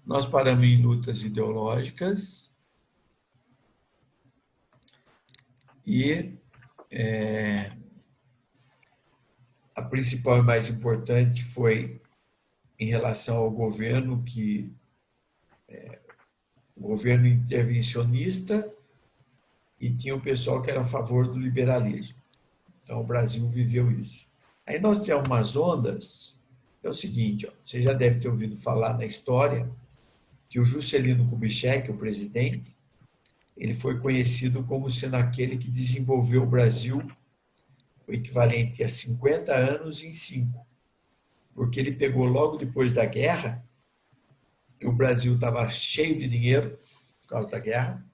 Nós paramos em lutas ideológicas e a principal e mais importante foi em relação ao governo, que o governo intervencionista, e tinha o pessoal que era a favor do liberalismo. Então, o Brasil viveu isso. Aí nós tivemos umas ondas, é o seguinte, ó, você já deve ter ouvido falar na história que o Juscelino Kubitschek, o presidente, ele foi conhecido como sendo aquele que desenvolveu o Brasil o equivalente a 50 anos em 5, porque ele pegou logo depois da guerra, que o Brasil estava cheio de dinheiro por causa da guerra,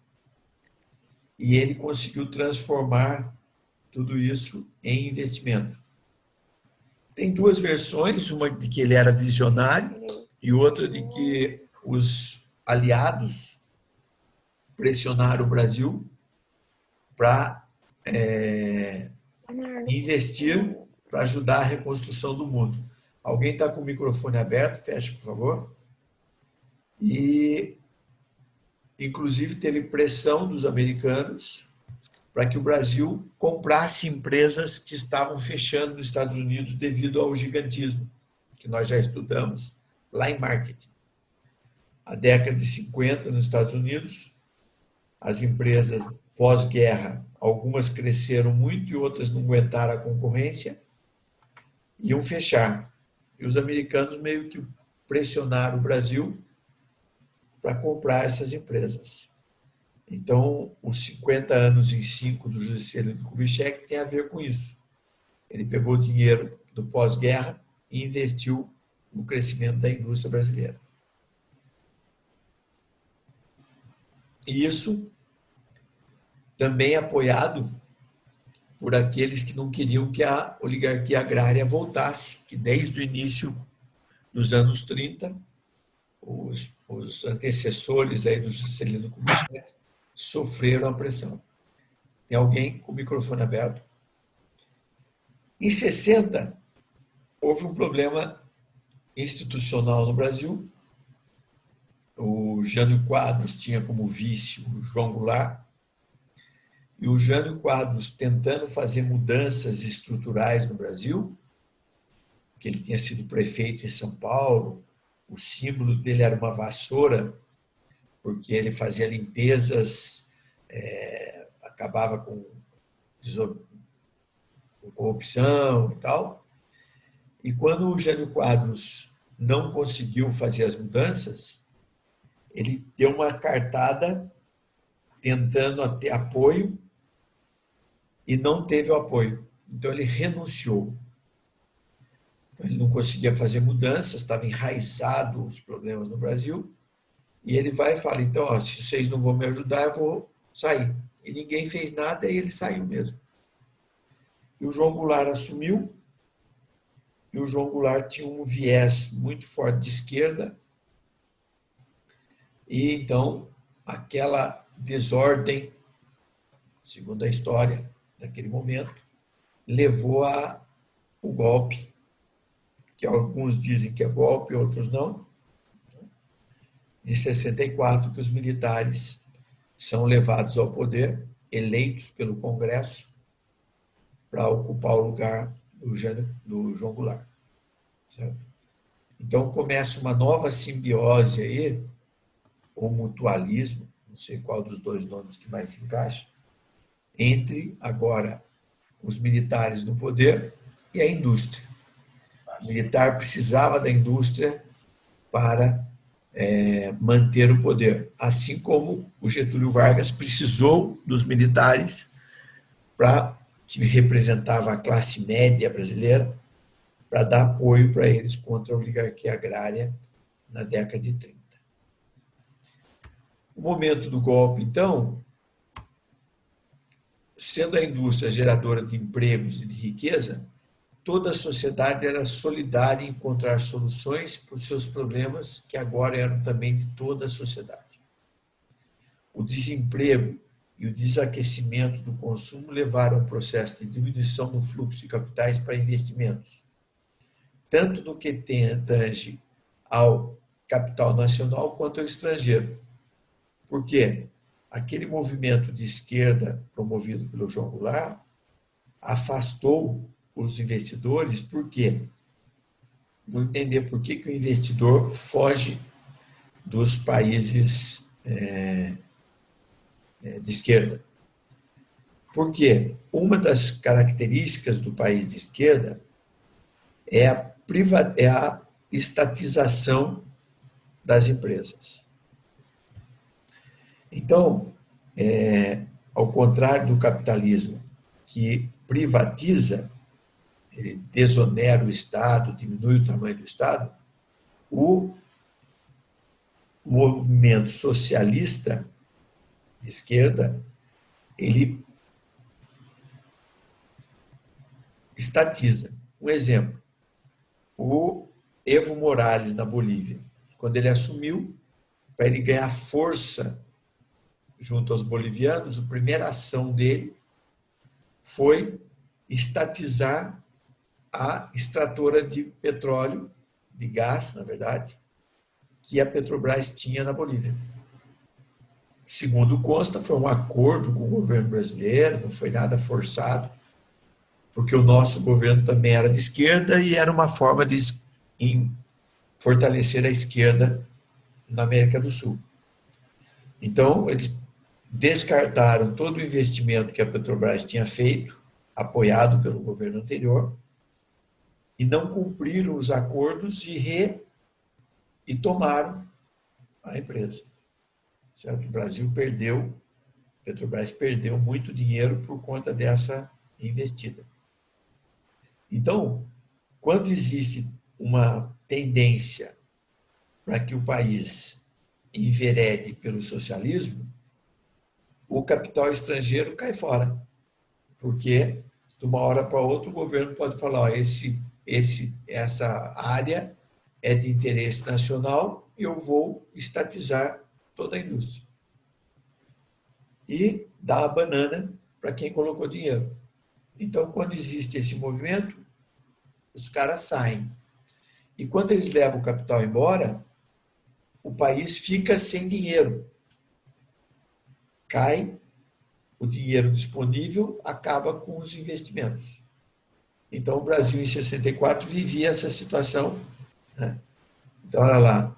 e ele conseguiu transformar tudo isso em investimento. Tem duas versões, uma de que ele era visionário e outra de que os aliados pressionaram o Brasil para investir para ajudar a reconstrução do mundo. Alguém está com o microfone aberto? Fecha, por favor. E, inclusive, teve pressão dos americanos para que o Brasil comprasse empresas que estavam fechando nos Estados Unidos devido ao gigantismo, que nós já estudamos lá em marketing. A década de 50, nos Estados Unidos, as empresas pós-guerra, algumas cresceram muito e outras não aguentaram a concorrência, iam fechar. E os americanos meio que pressionaram o Brasil para comprar essas empresas. Então, os 50 anos em 5 do Juscelino Kubitschek tem a ver com isso. Ele pegou o dinheiro do pós-guerra e investiu no crescimento da indústria brasileira. E isso também apoiado por aqueles que não queriam que a oligarquia agrária voltasse, que desde o início dos anos 30, os antecessores aí do Juscelino Kubitschek sofreram a pressão. Tem alguém com o microfone aberto? Em 60, houve um problema institucional no Brasil. O Jânio Quadros tinha como vice o João Goulart, e o Jânio Quadros tentando fazer mudanças estruturais no Brasil, porque ele tinha sido prefeito em São Paulo, o símbolo dele era uma vassoura, porque ele fazia limpezas, acabava com corrupção e tal. E quando o Jânio Quadros não conseguiu fazer as mudanças, ele deu uma cartada tentando ter apoio e não teve o apoio. Então ele renunciou. Então, ele não conseguia fazer mudanças, estava enraizado os problemas no Brasil. E ele vai e fala, então, ó, se vocês não vão me ajudar, eu vou sair. E ninguém fez nada e ele saiu mesmo. E o João Goulart assumiu, e o João Goulart tinha um viés muito forte de esquerda, e então aquela desordem, segundo a história daquele momento, levou ao golpe, que alguns dizem que é golpe, outros não, de 64, que os militares são levados ao poder, eleitos pelo Congresso, para ocupar o lugar do João Goulart. Certo? Então começa uma nova simbiose aí, ou mutualismo, não sei qual dos dois nomes que mais se encaixa, entre agora os militares no poder e a indústria. O militar precisava da indústria para manter o poder, assim como o Getúlio Vargas precisou dos militares que representava a classe média brasileira, para dar apoio para eles contra a oligarquia agrária na década de 30. O momento do golpe, então, sendo a indústria geradora de empregos e de riqueza, toda a sociedade era solidária em encontrar soluções para os seus problemas, que agora eram também de toda a sociedade. O desemprego e o desaquecimento do consumo levaram a um processo de diminuição do fluxo de capitais para investimentos, tanto no que tange ao capital nacional quanto ao estrangeiro. Por quê? Aquele movimento de esquerda promovido pelo João Goulart afastou os investidores. Por quê? Vou entender por que o investidor foge dos países de esquerda. Porque uma das características do país de esquerda é a estatização das empresas. Então, ao contrário do capitalismo, que privatiza, ele desonera o Estado, diminui o tamanho do Estado, o movimento socialista de esquerda, ele estatiza. Um exemplo, o Evo Morales, na Bolívia, quando ele assumiu, para ele ganhar força junto aos bolivianos, a primeira ação dele foi estatizar a extratora de petróleo, de gás, na verdade, que a Petrobras tinha na Bolívia. Segundo consta, foi um acordo com o governo brasileiro, não foi nada forçado, porque o nosso governo também era de esquerda e era uma forma de fortalecer a esquerda na América do Sul. Então, eles descartaram todo o investimento que a Petrobras tinha feito, apoiado pelo governo anterior, e não cumpriram os acordos e tomaram a empresa. Certo? O Brasil perdeu, a Petrobras perdeu muito dinheiro por conta dessa investida. Então, quando existe uma tendência para que o país enverede pelo socialismo, o capital estrangeiro cai fora, porque de uma hora para outra o governo pode falar, ó, essa área é de interesse nacional e eu vou estatizar toda a indústria. E dar a banana para quem colocou dinheiro. Então, quando existe esse movimento, os caras saem. E quando eles levam o capital embora, o país fica sem dinheiro. Cai o dinheiro disponível, acaba com os investimentos. Então, o Brasil, em 64, vivia essa situação. Né? Então, olha lá,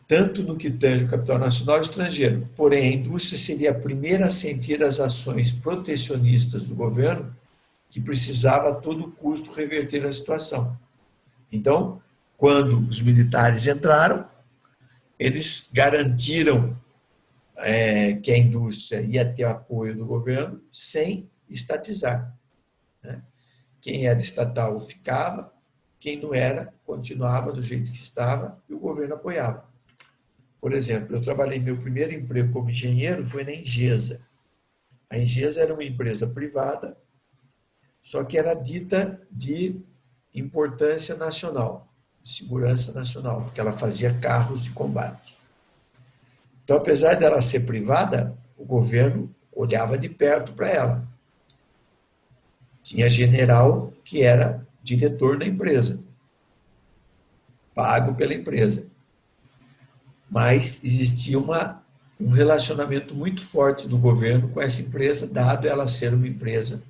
tanto no que tange o capital nacional e estrangeiro. Porém, a indústria seria a primeira a sentir as ações protecionistas do governo, que precisava a todo custo reverter a situação. Então, quando os militares entraram, eles garantiram que a indústria ia ter apoio do governo sem estatizar. Né? Quem era estatal ficava, quem não era continuava do jeito que estava e o governo apoiava. Por exemplo, eu trabalhei, meu primeiro emprego como engenheiro foi na Engesa. A Engesa era uma empresa privada, só que era dita de importância nacional, de segurança nacional, porque ela fazia carros de combate. Então, apesar dela ser privada, o governo olhava de perto para ela. Tinha general que era diretor da empresa, pago pela empresa. Mas existia um relacionamento muito forte do governo com essa empresa, dado ela ser uma empresa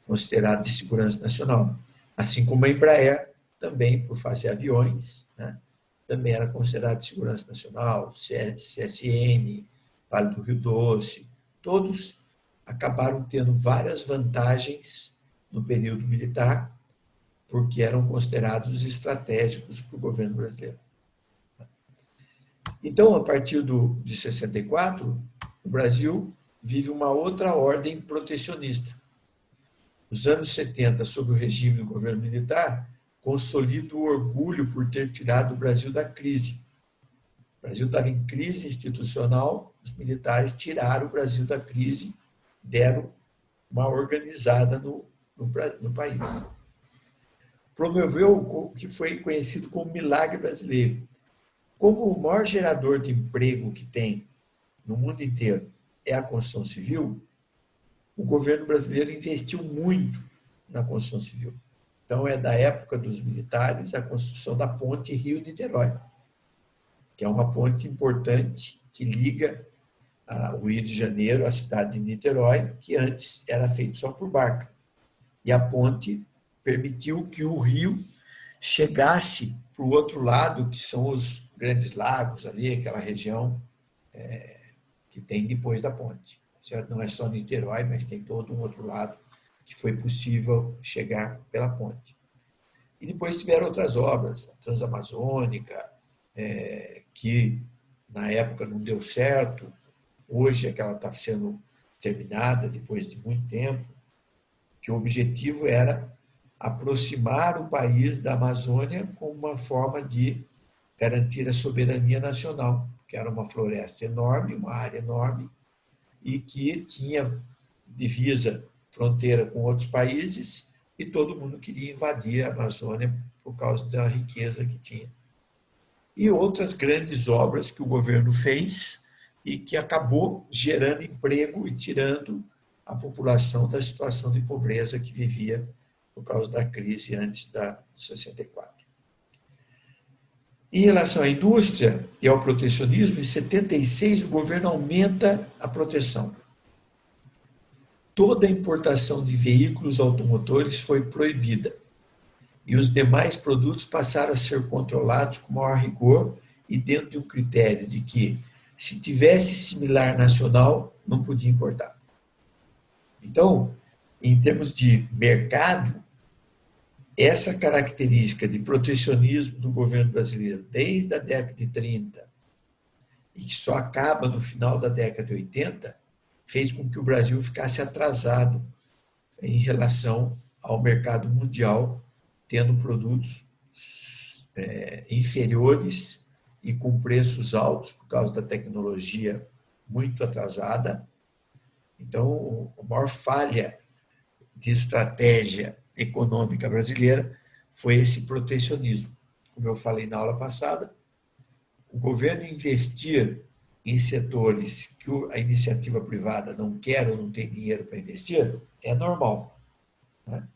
considerada de segurança nacional. Assim como a Embraer, também por fazer aviões, né? Também era considerada de segurança nacional, CSN, Vale do Rio Doce, todos acabaram tendo várias vantagens no período militar, porque eram considerados estratégicos para o governo brasileiro. Então, a partir de 64, o Brasil vive uma outra ordem protecionista. Os anos 70, sob o regime do governo militar, consolida o orgulho por ter tirado o Brasil da crise. O Brasil estava em crise institucional, os militares tiraram o Brasil da crise, deram uma organizada no país. Promoveu o que foi conhecido como milagre brasileiro. Como o maior gerador de emprego que tem no mundo inteiro é a construção civil, o governo brasileiro investiu muito na construção civil. Então, é da época dos militares a construção da ponte Rio-Niterói, que é uma ponte importante que liga o Rio de Janeiro à cidade de Niterói, que antes era feito só por barca. E a ponte permitiu que o rio chegasse para o outro lado, que são os grandes lagos ali, aquela região que tem depois da ponte. Não é só Niterói, mas tem todo um outro lado que foi possível chegar pela ponte. E depois tiveram outras obras, a Transamazônica, que na época não deu certo, hoje é que ela está sendo terminada depois de muito tempo, que o objetivo era aproximar o país da Amazônia como uma forma de garantir a soberania nacional, que era uma floresta enorme, uma área enorme, e que tinha divisa, fronteira com outros países, e todo mundo queria invadir a Amazônia por causa da riqueza que tinha. E outras grandes obras que o governo fez e que acabou gerando emprego e tirando a população da situação de pobreza que vivia por causa da crise antes de 64. Em relação à indústria e ao protecionismo, em 76 o governo aumenta a proteção. Toda a importação de veículos automotores foi proibida e os demais produtos passaram a ser controlados com maior rigor e dentro de um critério de que, se tivesse similar nacional, não podia importar. Então, em termos de mercado, essa característica de protecionismo do governo brasileiro desde a década de 30 e que só acaba no final da década de 80, fez com que o Brasil ficasse atrasado em relação ao mercado mundial, tendo produtos inferiores e com preços altos por causa da tecnologia muito atrasada. Então, a maior falha de estratégia econômica brasileira foi esse protecionismo. Como eu falei na aula passada, o governo investir em setores que a iniciativa privada não quer ou não tem dinheiro para investir é normal. Né?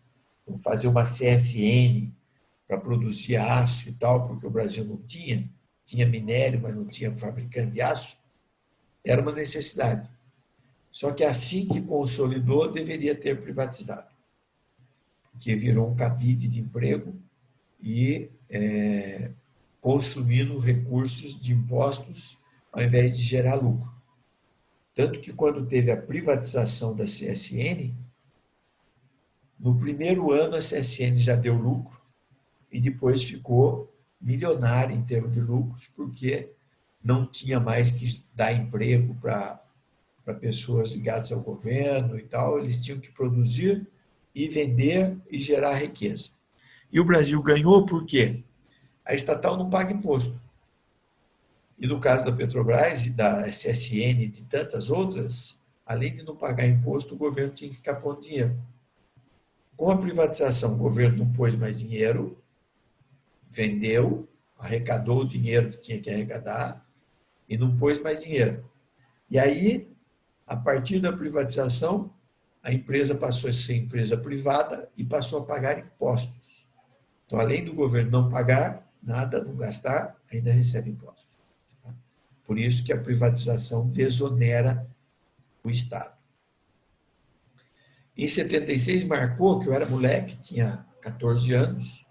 Fazer uma CSN para produzir aço e tal, porque o Brasil não tinha minério, mas não tinha fabricante de aço, era uma necessidade. Só que assim que consolidou, deveria ter privatizado, porque virou um cabide de emprego e consumindo recursos de impostos ao invés de gerar lucro. Tanto que quando teve a privatização da CSN, no primeiro ano a CSN já deu lucro e depois ficou milionária em termos de lucros, porque não tinha mais que dar emprego para pessoas ligadas ao governo e tal, eles tinham que produzir e vender e gerar riqueza. E o Brasil ganhou por quê? A estatal não paga imposto. E no caso da Petrobras, da CSN e de tantas outras, além de não pagar imposto, o governo tinha que ficar pondo dinheiro. Com a privatização, o governo não pôs mais dinheiro, vendeu, arrecadou o dinheiro que tinha que arrecadar e não pôs mais dinheiro. E aí, a partir da privatização, a empresa passou a ser empresa privada e passou a pagar impostos. Então, além do governo não pagar nada, não gastar, ainda recebe impostos. Por isso que a privatização desonera o Estado. Em 76 marcou que eu era moleque, tinha 14 anos,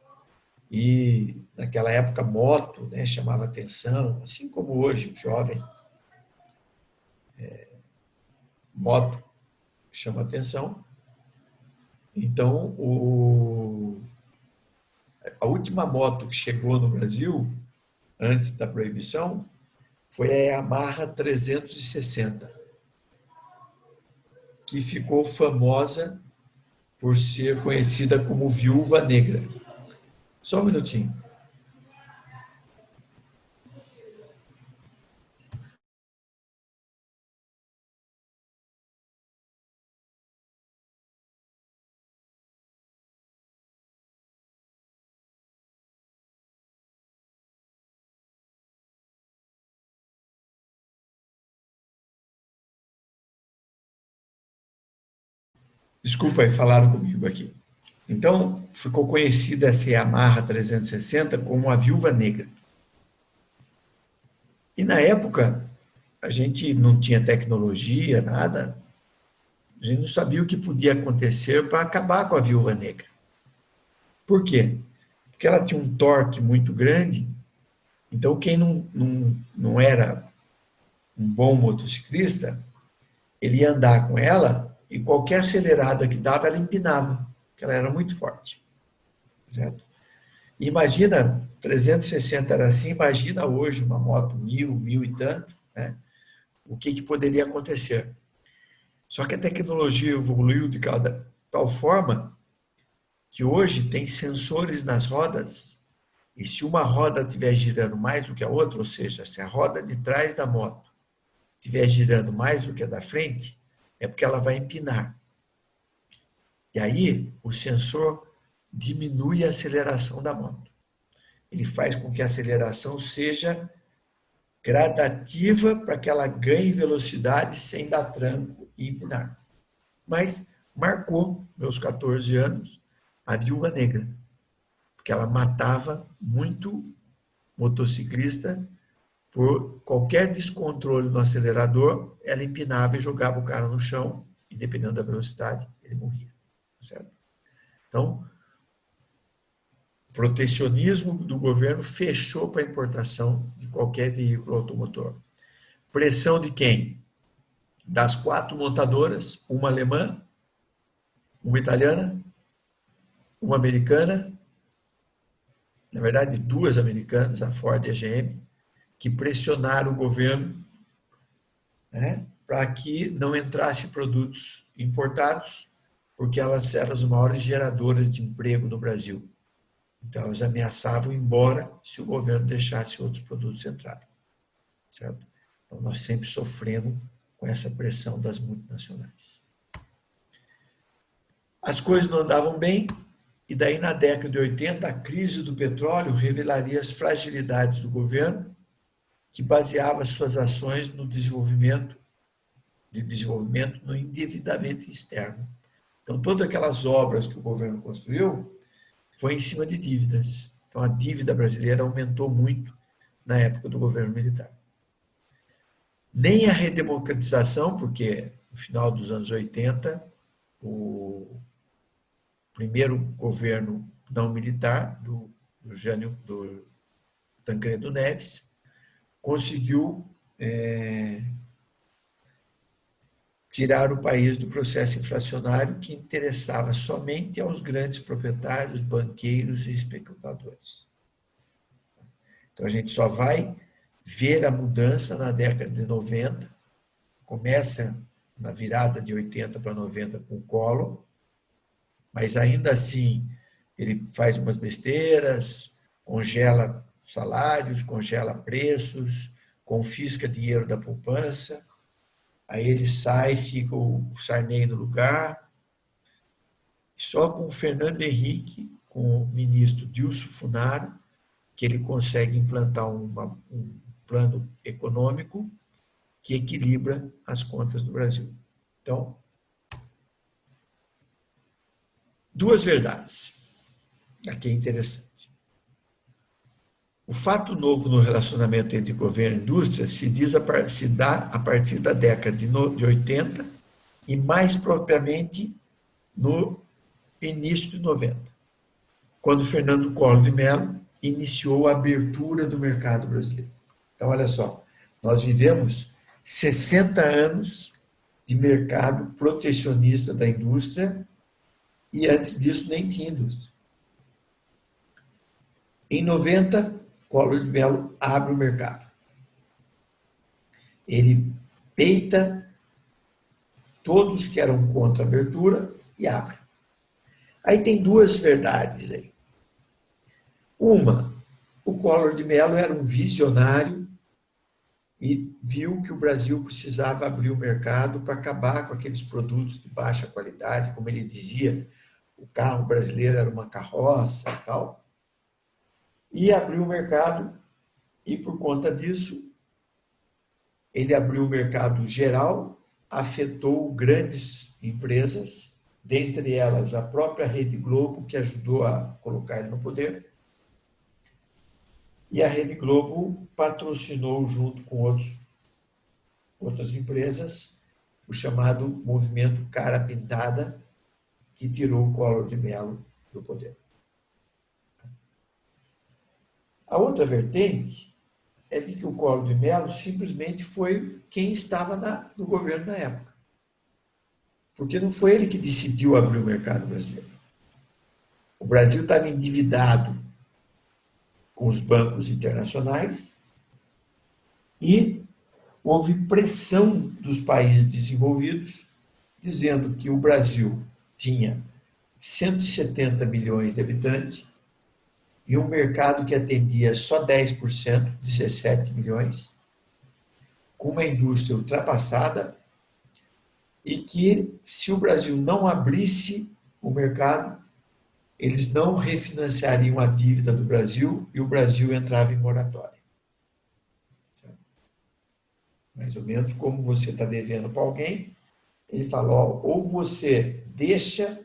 e naquela época moto, né, chamava atenção, assim como hoje, o jovem, moto chama atenção. Então, a última moto que chegou no Brasil, antes da proibição, foi a Yamaha 360, que ficou famosa por ser conhecida como Viúva Negra. Só um minutinho. Desculpa aí, falaram comigo aqui. Então, ficou conhecida essa Yamaha 360 como a Viúva Negra. E na época, a gente não tinha tecnologia, nada, a gente não sabia o que podia acontecer para acabar com a Viúva Negra. Por quê? Porque ela tinha um torque muito grande, então quem não era um bom motociclista, ele ia andar com ela e qualquer acelerada que dava, ela empinava, porque ela era muito forte. Certo? E imagina, 360 era assim, imagina hoje uma moto 1000 e tanto, né? O que poderia acontecer. Só que a tecnologia evoluiu de tal forma que hoje tem sensores nas rodas e se uma roda estiver girando mais do que a outra, ou seja, se a roda de trás da moto estiver girando mais do que a da frente, é porque ela vai empinar. E aí o sensor diminui a aceleração da moto. Ele faz com que a aceleração seja gradativa para que ela ganhe velocidade sem dar tranco e empinar. Mas marcou meus 14 anos a Viúva Negra, porque ela matava muito motociclista por qualquer descontrole no acelerador, ela empinava e jogava o cara no chão, e dependendo da velocidade, ele morria. Certo? Então, o protecionismo do governo fechou para a importação de qualquer veículo automotor. Pressão de quem? Das 4 montadoras, uma alemã, uma italiana, uma americana, na verdade 2 americanas, a Ford e a GM, que pressionaram o governo, né, para que não entrasse produtos importados, porque elas eram as maiores geradoras de emprego no Brasil. Então, elas ameaçavam ir embora se o governo deixasse outros produtos entrarem. Certo? Então, nós sempre sofremos com essa pressão das multinacionais. As coisas não andavam bem, e daí, na década de 80, a crise do petróleo revelaria as fragilidades do governo, que baseava suas ações no desenvolvimento no endividamento externo. Então, todas aquelas obras que o governo construiu foi em cima de dívidas. Então, a dívida brasileira aumentou muito na época do governo militar. Nem a redemocratização, porque no final dos anos 80, o primeiro governo não militar do Tancredo Neves conseguiu tirar o país do processo inflacionário que interessava somente aos grandes proprietários, banqueiros e especuladores. Então, a gente só vai ver a mudança na década de 90, começa na virada de 80 para 90 com o Collor, mas ainda assim ele faz umas besteiras, congela salários, congela preços, confisca dinheiro da poupança, aí ele sai, fica o Sarney no lugar. Só com o Fernando Henrique, com o ministro Dilso Funaro, que ele consegue implantar um plano econômico que equilibra as contas do Brasil. Então, 2 verdades. Aqui é interessante. O fato novo no relacionamento entre governo e indústria se dá a partir da década de 80 e mais propriamente no início de 90, quando Fernando Collor de Mello iniciou a abertura do mercado brasileiro. Então, olha só, nós vivemos 60 anos de mercado protecionista da indústria e antes disso nem tinha indústria. Em 90, Collor de Mello abre o mercado. Ele peita todos que eram contra a abertura e abre. Aí tem 2 verdades aí. Uma, o Collor de Mello era um visionário e viu que o Brasil precisava abrir o mercado para acabar com aqueles produtos de baixa qualidade, como ele dizia, o carro brasileiro era uma carroça e tal. E abriu o mercado e, por conta disso, ele abriu o mercado geral, afetou grandes empresas dentre elas a própria Rede Globo, que ajudou a colocar ele no poder, e a Rede Globo patrocinou, junto com outras empresas, o chamado movimento Cara Pintada, que tirou o Collor de Mello do poder. A outra vertente é de que o Collor de Mello simplesmente foi quem estava no governo na época. Porque não foi ele que decidiu abrir o mercado brasileiro. O Brasil estava endividado com os bancos internacionais e houve pressão dos países desenvolvidos dizendo que o Brasil tinha 170 milhões de habitantes e um mercado que atendia só 10%, 17 milhões, com uma indústria ultrapassada e que, se o Brasil não abrisse o mercado, eles não refinanciariam a dívida do Brasil e o Brasil entrava em moratória. Mais ou menos como você está devendo para alguém, ele fala, ó, ou você deixa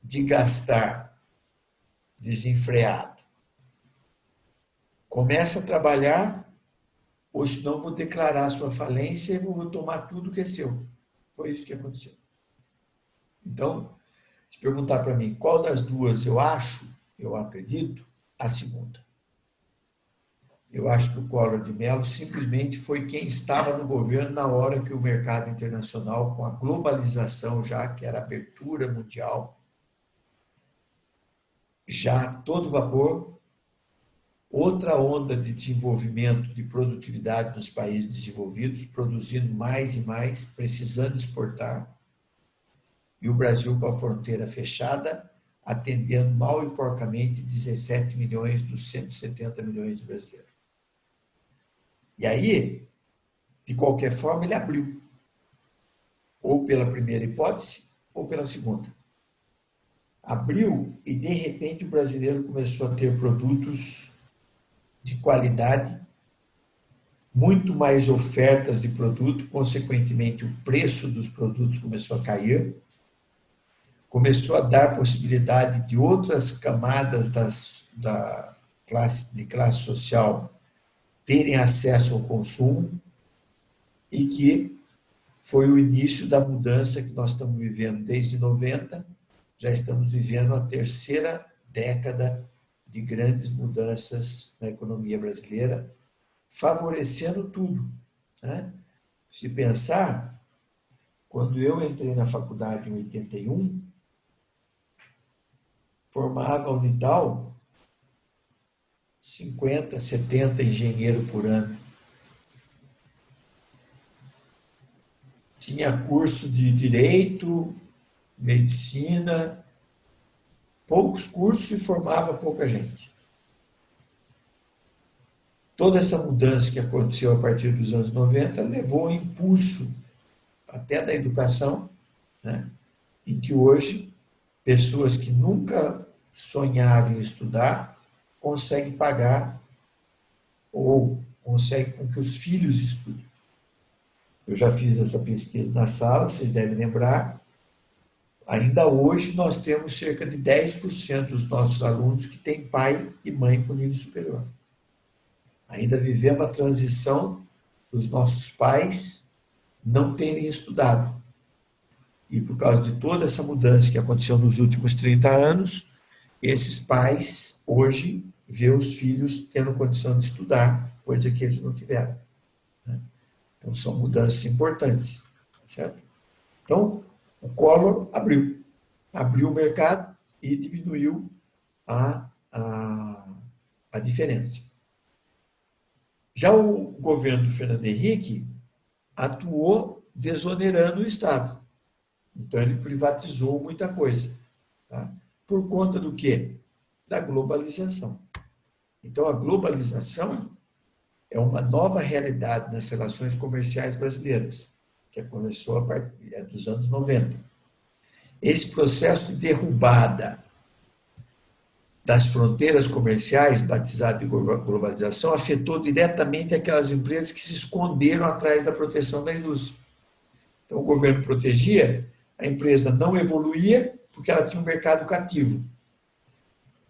de gastar desenfreado, começa a trabalhar, ou senão vou declarar a sua falência e vou tomar tudo que é seu. Foi isso que aconteceu. Então, se perguntar para mim qual das duas eu acho, eu acredito, a segunda. Eu acho que o Collor de Mello simplesmente foi quem estava no governo na hora que o mercado internacional, com a globalização já, que era a abertura mundial, já a todo vapor, outra onda de desenvolvimento, de produtividade nos países desenvolvidos, produzindo mais e mais, precisando exportar, e o Brasil com a fronteira fechada, atendendo mal e porcamente 17 milhões dos 170 milhões de brasileiros. E aí, de qualquer forma, ele abriu, ou pela primeira hipótese, ou pela segunda. Abriu e, de repente, o brasileiro começou a ter produtos de qualidade, muito mais ofertas de produto, consequentemente, o preço dos produtos começou a cair, começou a dar possibilidade de outras camadas de classe social terem acesso ao consumo e que foi o início da mudança que nós estamos vivendo desde 90, já estamos vivendo a terceira década de grandes mudanças na economia brasileira, favorecendo tudo, né? Se pensar, quando eu entrei na faculdade em 81, formava a Unital 50, 70 engenheiros por ano. Tinha curso de direito, medicina, poucos cursos e formava pouca gente. Toda essa mudança que aconteceu a partir dos anos 90 levou ao impulso até da educação, né? Em que hoje pessoas que nunca sonharam em estudar conseguem pagar ou conseguem com que os filhos estudem. Eu já fiz essa pesquisa na sala, vocês devem lembrar. Ainda hoje nós temos cerca de 10% dos nossos alunos que têm pai e mãe com nível superior. Ainda vivemos a transição dos nossos pais não terem estudado. E por causa de toda essa mudança que aconteceu nos últimos 30 anos, esses pais hoje vê os filhos tendo condição de estudar, coisa que eles não tiveram, né? Então são mudanças importantes, certo? Então, o Collor abriu o mercado e diminuiu a diferença. Já o governo do Fernando Henrique atuou desonerando o Estado. Então, ele privatizou muita coisa. Tá? Por conta do quê? Da globalização. Então, a globalização é uma nova realidade nas relações comerciais brasileiras, que começou a partir dos anos 90. Esse processo de derrubada das fronteiras comerciais, batizado de globalização, afetou diretamente aquelas empresas que se esconderam atrás da proteção da indústria. Então, o governo protegia a empresa não evoluía porque ela tinha um mercado cativo.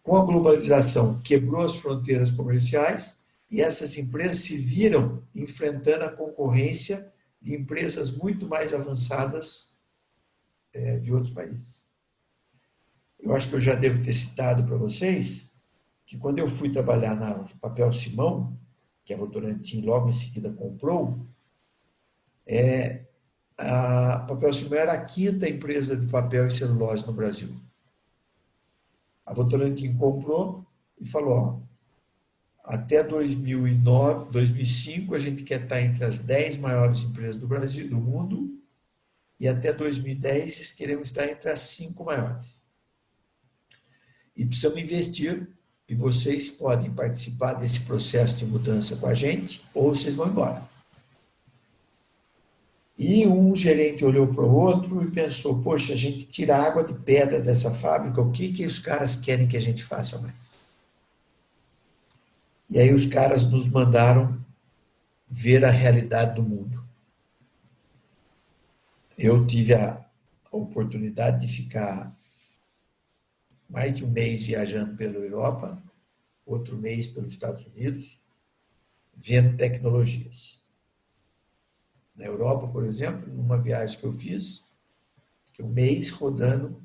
Com a globalização, quebrou as fronteiras comerciais e essas empresas se viram enfrentando a concorrência de empresas muito mais avançadas de outros países. Eu acho que eu já devo ter citado para vocês que quando eu fui trabalhar na Papel Simão, que a Votorantim logo em seguida comprou, a Papel Simão era a quinta empresa de papel e celulose no Brasil. A Votorantim comprou e falou, ó, até 2009, 2005, a gente quer estar entre as 10 maiores empresas do Brasil, do mundo, e até 2010 queremos estar entre as 5 maiores. E precisamos investir, e vocês podem participar desse processo de mudança com a gente, ou vocês vão embora. E um gerente olhou para o outro e pensou, poxa, a gente tira água de pedra dessa fábrica, o que os caras querem que a gente faça mais? E aí os caras nos mandaram ver a realidade do mundo. Eu tive a oportunidade de ficar mais de um mês viajando pela Europa, outro mês pelos Estados Unidos, vendo tecnologias. Na Europa, por exemplo, numa viagem que eu fiz, um mês rodando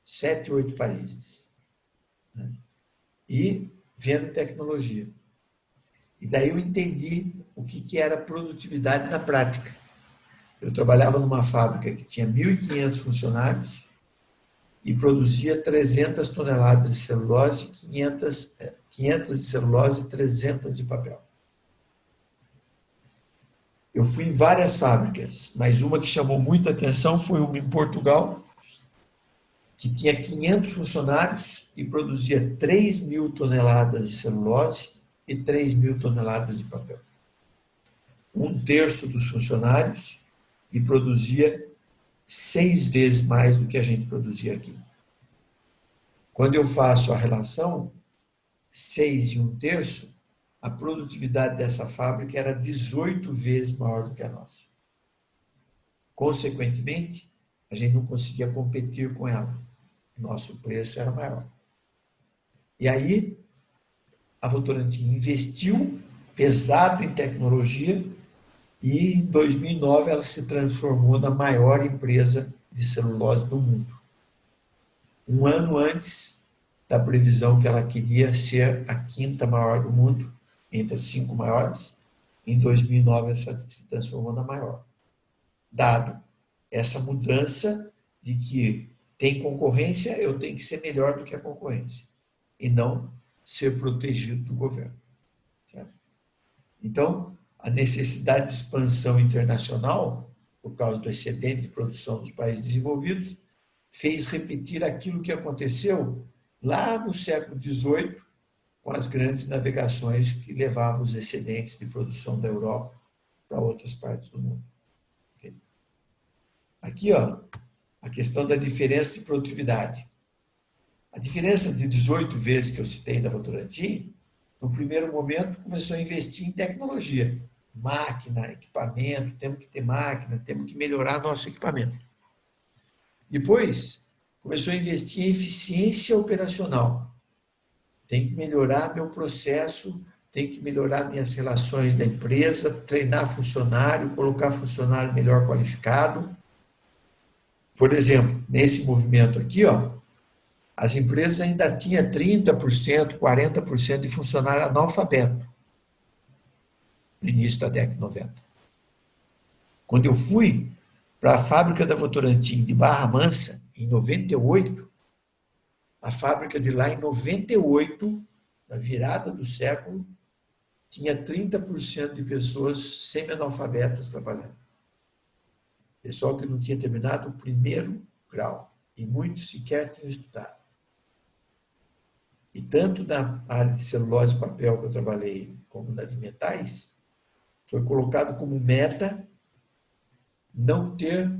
7, 8 países. Né? E vendo tecnologia. E daí eu entendi o que era produtividade na prática. Eu trabalhava numa fábrica que tinha 1.500 funcionários e produzia 300 toneladas de celulose, 500 de celulose e 300 de papel. Eu fui em várias fábricas, mas uma que chamou muita atenção foi uma em Portugal, que tinha 500 funcionários e produzia 3.000 toneladas de celulose e 3.000 toneladas de papel. 1/3 dos funcionários e produzia 6 vezes mais do que a gente produzia aqui. Quando eu faço a relação, 6 e 1/3, a produtividade dessa fábrica era 18 vezes maior do que a nossa. Consequentemente, a gente não conseguia competir com ela. Nosso preço era maior. E aí, a Votorantim investiu pesado em tecnologia e em 2009 ela se transformou na maior empresa de celulose do mundo. Um ano antes da previsão que ela queria ser a 5ª maior do mundo, entre as 5 maiores, em 2009 ela se transformou na maior. Dado essa mudança de que tem concorrência, eu tenho que ser melhor do que a concorrência e não ser protegido do governo. Certo? Então, a necessidade de expansão internacional, por causa do excedente de produção dos países desenvolvidos, fez repetir aquilo que aconteceu lá no século XVIII, com as grandes navegações que levavam os excedentes de produção da Europa para outras partes do mundo. Okay? Aqui, ó, a questão da diferença de produtividade. A diferença de 18 vezes que eu citei da Votorantim, no primeiro momento começou a investir em tecnologia. Máquina, equipamento, temos que ter máquina, temos que melhorar nosso equipamento. Depois, começou a investir em eficiência operacional. Tem que melhorar meu processo, tem que melhorar minhas relações da empresa, treinar funcionário, colocar funcionário melhor qualificado. Por exemplo, nesse movimento aqui, ó, as empresas ainda tinham 30%, 40% de funcionário analfabeto no início da década de 90. Quando eu fui para a fábrica da Votorantim de Barra Mansa, em 98, a fábrica de lá, em 98, na virada do século, tinha 30% de pessoas semi-analfabetas trabalhando. Pessoal que não tinha terminado o primeiro grau, e muitos sequer tinham estudado. E tanto na área de celulose e papel que eu trabalhei, como na de metais, foi colocado como meta não ter,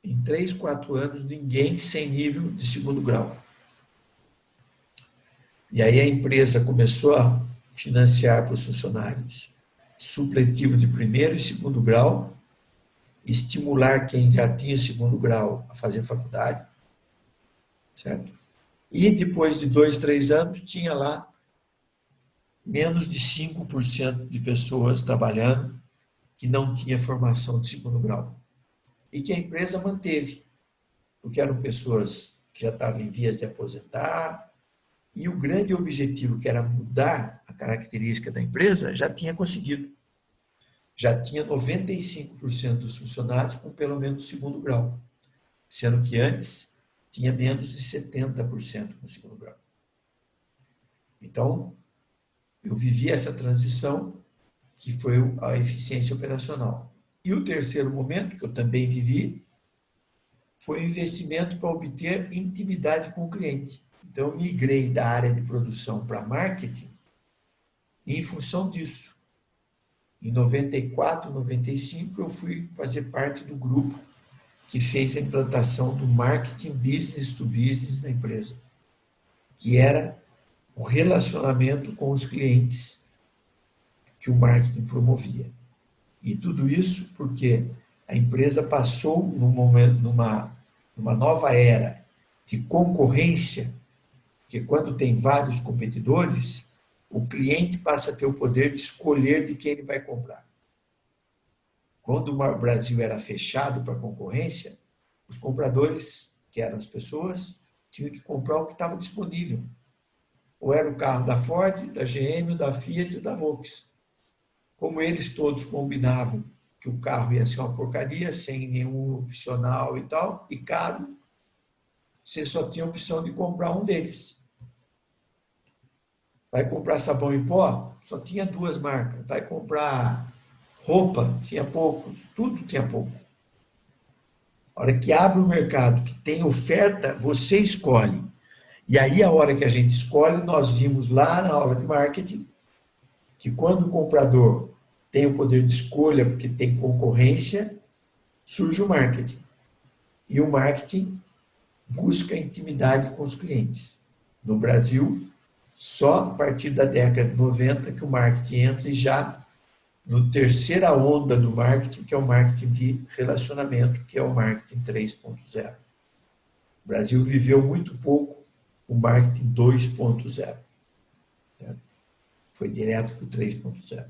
em 3, 4 anos, ninguém sem nível de 2º grau. E aí a empresa começou a financiar para os funcionários supletivo de 1º e 2º grau, estimular quem já tinha segundo grau a fazer faculdade, certo? E depois de 2, 3 anos, tinha lá menos de 5% de pessoas trabalhando que não tinha formação de segundo grau. E que a empresa manteve, porque eram pessoas que já estavam em vias de aposentar, e o grande objetivo, que era mudar a característica da empresa, já tinha conseguido. Já tinha 95% dos funcionários com pelo menos segundo grau, sendo que antes tinha menos de 70% com segundo grau. Então, eu vivi essa transição, que foi a eficiência operacional. E o terceiro momento, que eu também vivi, foi o investimento para obter intimidade com o cliente. Então, eu migrei da área de produção para marketing e, em função disso, em 94, 95, eu fui fazer parte do grupo que fez a implantação do marketing business to business na empresa, que era o relacionamento com os clientes que o marketing promovia. E tudo isso porque a empresa passou numa nova era de concorrência, porque quando tem vários competidores, o cliente passa a ter o poder de escolher de quem ele vai comprar. Quando o Brasil era fechado para a concorrência, os compradores, que eram as pessoas, tinham que comprar o que estava disponível. Ou era o carro da Ford, da GM, da Fiat ou da Volkswagen. Como eles todos combinavam que o carro ia ser uma porcaria, sem nenhum opcional e tal, e caro, você só tinha a opção de comprar um deles. Vai comprar sabão em pó? Só tinha 2 marcas. Vai comprar roupa? Tinha poucos. Tudo tinha pouco. A hora que abre o mercado, que tem oferta, você escolhe. E aí, a hora que a gente escolhe, nós vimos lá na aula de marketing que quando o comprador tem o poder de escolha, porque tem concorrência, surge o marketing. E o marketing busca intimidade com os clientes. No Brasil, só a partir da década de 90 que o marketing entra, e já no terceira onda do marketing, que é o marketing de relacionamento, que é o marketing 3.0. O Brasil viveu muito pouco o marketing 2.0. Foi direto para o 3.0.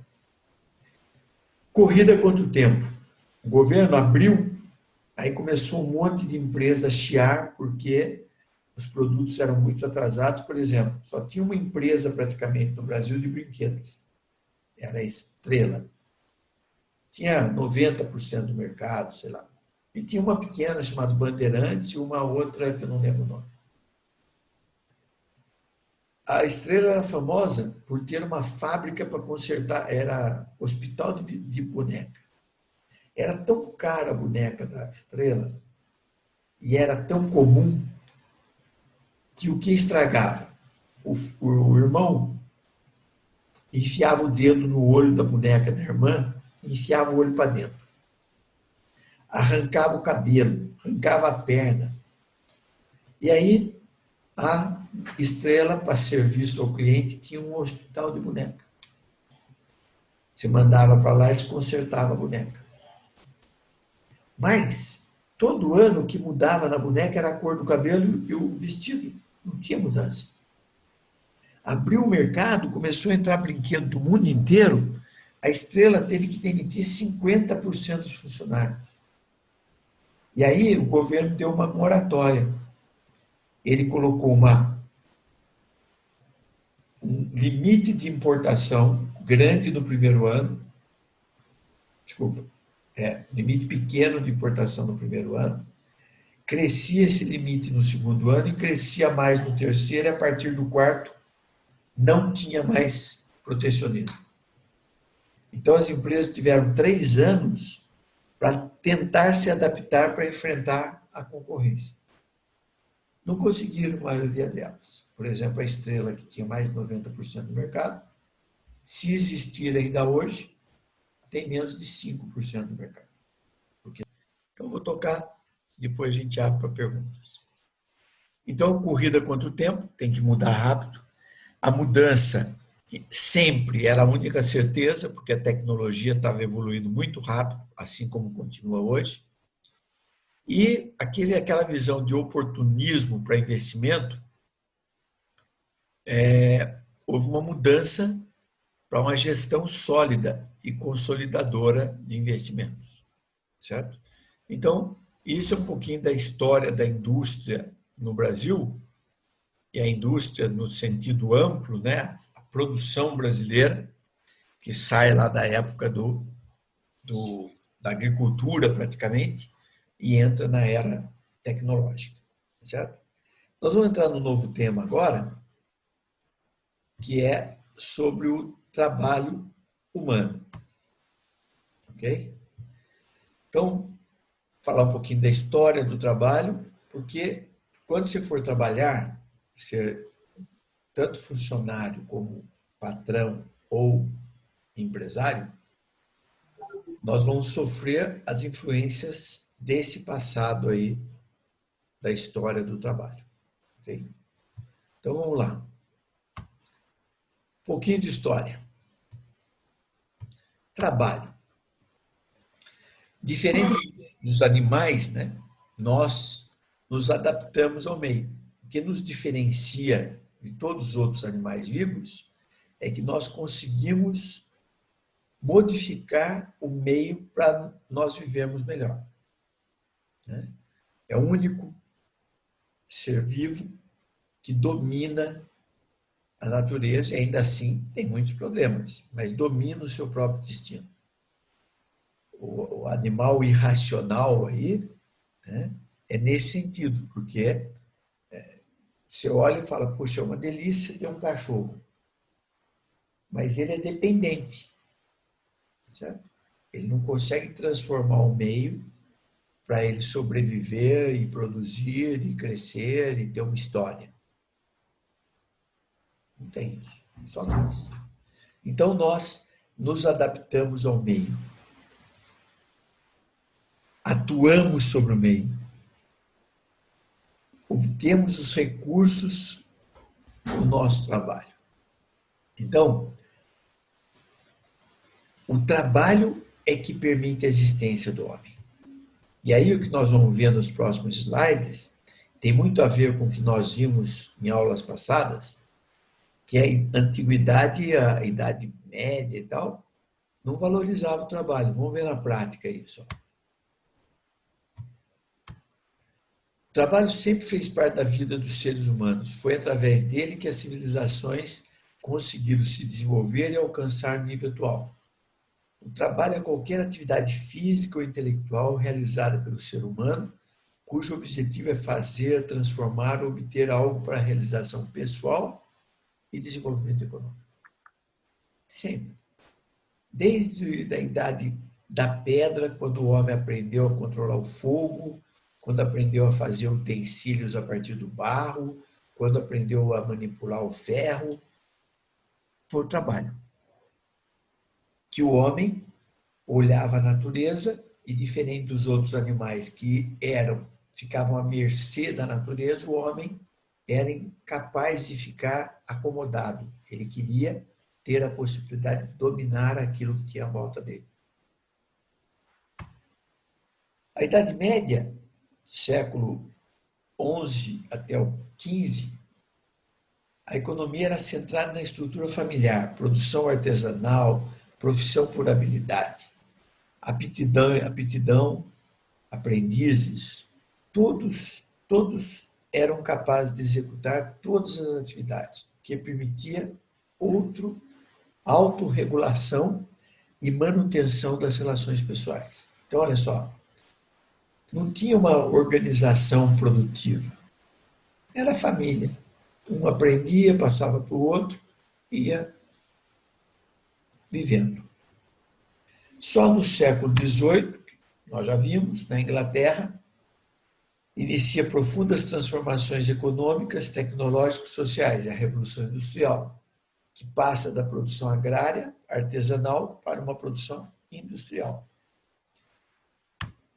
Corrida contra o tempo. O governo abriu, aí começou um monte de empresas a chiar, porque os produtos eram muito atrasados. Por exemplo, só tinha uma empresa praticamente no Brasil de brinquedos. Era a Estrela. Tinha 90% do mercado, sei lá. E tinha uma pequena chamada Bandeirantes e uma outra que eu não lembro o nome. A Estrela era famosa por ter uma fábrica para consertar, era hospital de boneca. Era tão cara a boneca da Estrela e era tão comum que o que estragava? O irmão enfiava o dedo no olho da boneca da irmã e enfiava o olho para dentro. Arrancava o cabelo, arrancava a perna. E aí, a Estrela, para serviço ao cliente, tinha um hospital de boneca. Você mandava para lá e eles consertavam a boneca. Mas, todo ano o que mudava na boneca era a cor do cabelo e o vestido. Não tinha mudança. Abriu o mercado, começou a entrar brinquedo do mundo inteiro, a Estrela teve que demitir 50% dos funcionários. E aí o governo deu uma moratória. Ele colocou um limite de importação grande no primeiro ano, limite pequeno de importação no primeiro ano, crescia esse limite no segundo ano e crescia mais no terceiro, e a partir do quarto não tinha mais protecionismo. Então as empresas tiveram 3 anos para tentar se adaptar para enfrentar a concorrência. Não conseguiram, a maioria delas. Por exemplo, a Estrela, que tinha mais de 90% do mercado, se existir ainda hoje, tem menos de 5% do mercado. Então, vou tocar, depois a gente abre para perguntas. Então, corrida contra o tempo, tem que mudar rápido. A mudança sempre era a única certeza, porque a tecnologia estava evoluindo muito rápido, assim como continua hoje. E aquela visão de oportunismo para investimento, houve uma mudança para uma gestão sólida e consolidadora de investimentos, certo? Então, isso é um pouquinho da história da indústria no Brasil, e a indústria no sentido amplo, né? A produção brasileira, que sai lá da época da agricultura praticamente e entra na era tecnológica, certo? Nós vamos entrar no novo tema agora, que é sobre o trabalho humano, ok? Então, falar um pouquinho da história do trabalho, porque quando você for trabalhar, ser tanto funcionário como patrão ou empresário, nós vamos sofrer as influências desse passado aí da história do trabalho. Okay? Então vamos lá. Um pouquinho de história. Trabalho. Diferente dos animais, né? Nós nos adaptamos ao meio. O que nos diferencia de todos os outros animais vivos é que nós conseguimos modificar o meio para nós vivermos melhor. Né? É o único ser vivo que domina a natureza e ainda assim tem muitos problemas, mas domina o seu próprio destino. O animal irracional aí, né, é nesse sentido, porque você olha e fala, poxa, é uma delícia ter um cachorro, mas ele é dependente, certo? Ele não consegue transformar o meio para ele sobreviver e produzir e crescer e ter uma história. Não tem isso, só nós. Então nós nos adaptamos ao meio, atuamos sobre o meio, obtemos os recursos do nosso trabalho. Então, o trabalho é que permite a existência do homem. E aí o que nós vamos ver nos próximos slides tem muito a ver com o que nós vimos em aulas passadas, que a antiguidade, a Idade Média e tal, não valorizava o trabalho. Vamos ver na prática isso. O trabalho sempre fez parte da vida dos seres humanos. Foi através dele que as civilizações conseguiram se desenvolver e alcançar o nível atual. O trabalho é qualquer atividade física ou intelectual realizada pelo ser humano, cujo objetivo é fazer, transformar ou obter algo para a realização pessoal e desenvolvimento econômico. Sempre. Desde a idade da pedra, quando o homem aprendeu a controlar o fogo, quando aprendeu a fazer utensílios a partir do barro, quando aprendeu a manipular o ferro, foi o trabalho. Que o homem olhava a natureza e, diferente dos outros animais que ficavam à mercê da natureza, o homem era incapaz de ficar acomodado. Ele queria ter a possibilidade de dominar aquilo que tinha à volta dele. A Idade Média, século XI até o XV, a economia era centrada na estrutura familiar, produção artesanal, profissão por habilidade, aptidão, aprendizes, todos eram capazes de executar todas as atividades, o que permitia autorregulação e manutenção das relações pessoais. Então, olha só, não tinha uma organização produtiva, era a família. Um aprendia, passava para o outro, ia vivendo. Só no século XVIII, nós já vimos, na Inglaterra, inicia profundas transformações econômicas, tecnológicas e sociais, a Revolução Industrial, que passa da produção agrária, artesanal, para uma produção industrial.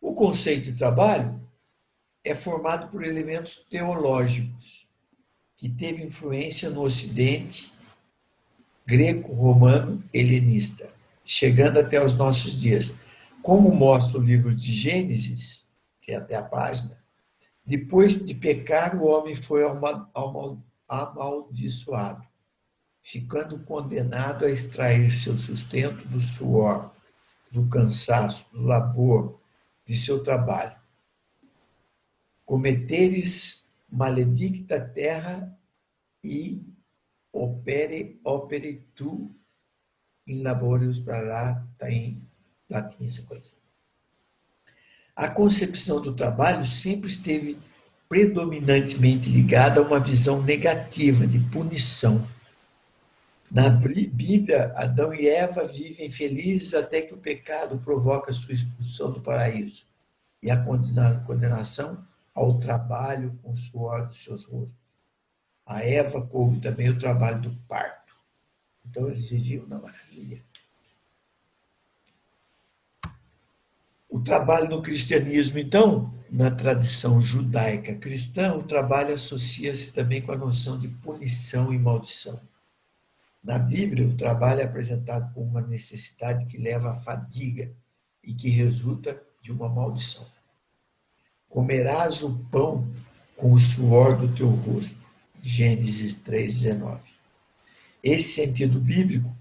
O conceito de trabalho é formado por elementos teológicos, que teve influência no Ocidente greco-romano helenista, chegando até os nossos dias. Como mostra o livro de Gênesis, que é até a página, depois de pecar, o homem foi amaldiçoado, ficando condenado a extrair seu sustento do suor, do cansaço, do labor, de seu trabalho. Cometeres maledicta terra e opere tu in laborius, para lá, está em latim essa coisa. A concepção do trabalho sempre esteve predominantemente ligada a uma visão negativa de punição. Na Bíblia, Adão e Eva vivem felizes até que o pecado provoca sua expulsão do paraíso e a condenação ao trabalho com o suor dos seus rostos. A Eva coube também o trabalho do parto. Então eles viviam na maravilha. O trabalho no cristianismo, então, na tradição judaica cristã, o trabalho associa-se também com a noção de punição e maldição. Na Bíblia, o trabalho é apresentado como uma necessidade que leva à fadiga e que resulta de uma maldição. Comerás o pão com o suor do teu rosto. Gênesis 3,19. Esse sentido bíblico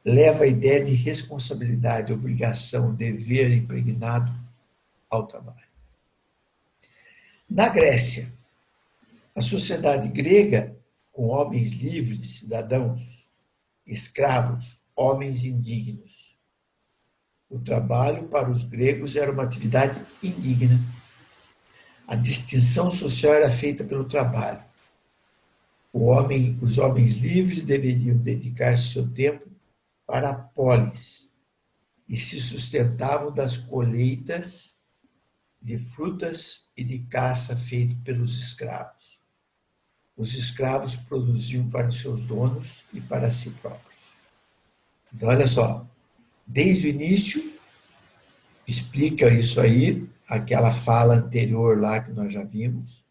leva à ideia de responsabilidade, obrigação, dever impregnado ao trabalho. Na Grécia, a sociedade grega, com homens livres, cidadãos, escravos, homens indignos. O trabalho para os gregos era uma atividade indigna. A distinção social era feita pelo trabalho. Os homens livres deveriam dedicar seu tempo para a polis e se sustentavam das colheitas de frutas e de caça feito pelos escravos. Os escravos produziam para os seus donos e para si próprios. Então, olha só, desde o início, explica isso aí, aquela fala anterior lá que nós já vimos,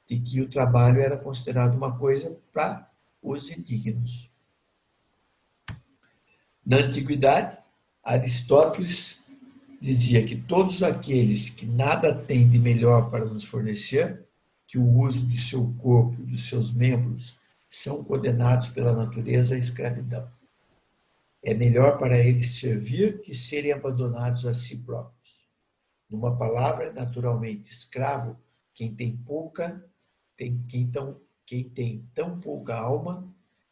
de que o trabalho era considerado uma coisa para os indignos. Na antiguidade, Aristóteles dizia que todos aqueles que nada têm de melhor para nos fornecer, que o uso do seu corpo e dos seus membros são condenados pela natureza à escravidão. É melhor para eles servir que serem abandonados a si próprios. Numa palavra, naturalmente, escravo, quem tem tão pouca alma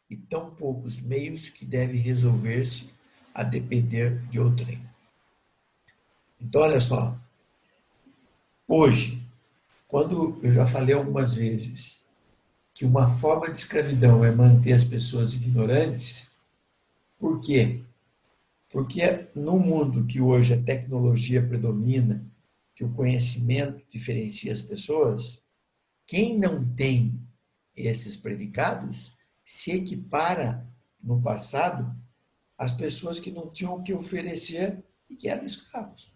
e tão poucos meios que deve resolver-se a depender de outrem. Então, olha só, hoje, quando eu já falei algumas vezes que uma forma de escravidão é manter as pessoas ignorantes, por quê? Porque no mundo que hoje a tecnologia predomina, que o conhecimento diferencia as pessoas, quem não tem esses predicados se equipara, no passado, às pessoas que não tinham o que oferecer e que eram escravos.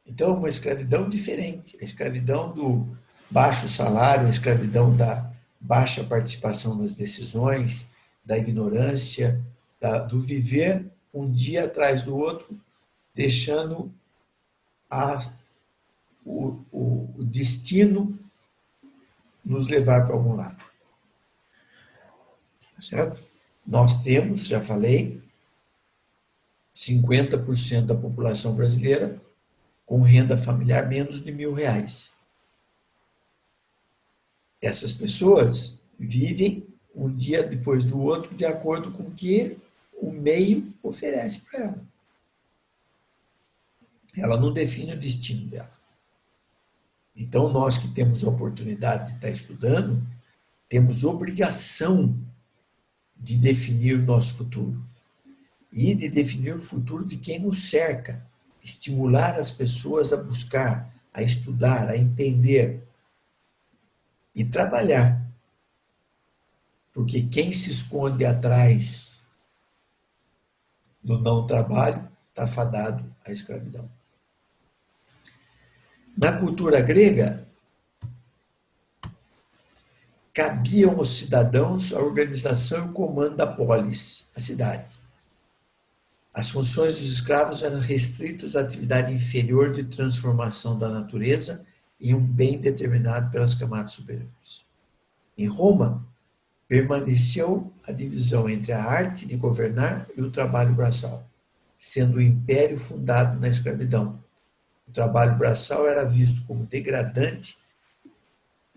Então, uma escravidão diferente. A escravidão do baixo salário, a escravidão da baixa participação nas decisões, da ignorância, do viver um dia atrás do outro, deixando o destino nos levar para algum lado. Certo? Nós temos, já falei, 50% da população brasileira com renda familiar menos de R$1.000. Essas pessoas vivem um dia depois do outro de acordo com o que o meio oferece para ela. Ela não define o destino dela. Então, nós que temos a oportunidade de estar estudando, temos obrigação de definir o nosso futuro e de definir o futuro de quem nos cerca, estimular as pessoas a buscar, a estudar, a entender e trabalhar. Porque quem se esconde atrás do não trabalho está fadado à escravidão. Na cultura grega, cabiam aos cidadãos a organização e o comando da polis, a cidade. As funções dos escravos eram restritas à atividade inferior de transformação da natureza em um bem determinado pelas camadas superiores. Em Roma, permaneceu a divisão entre a arte de governar e o trabalho braçal, sendo o império fundado na escravidão. O trabalho braçal era visto como degradante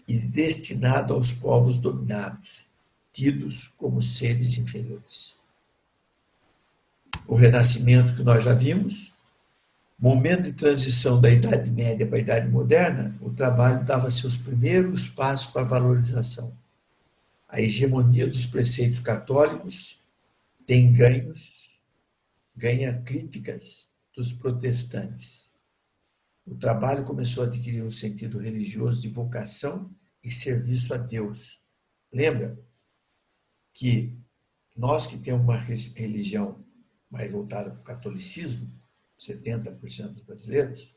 e destinado aos povos dominados, tidos como seres inferiores. O Renascimento, que nós já vimos, momento de transição da Idade Média para a Idade Moderna, o trabalho dava seus primeiros passos para a valorização. A hegemonia dos preceitos católicos tem ganha críticas dos protestantes. O trabalho começou a adquirir um sentido religioso de vocação e serviço a Deus. Lembra que nós que temos uma religião mais voltada para o catolicismo, 70% dos brasileiros,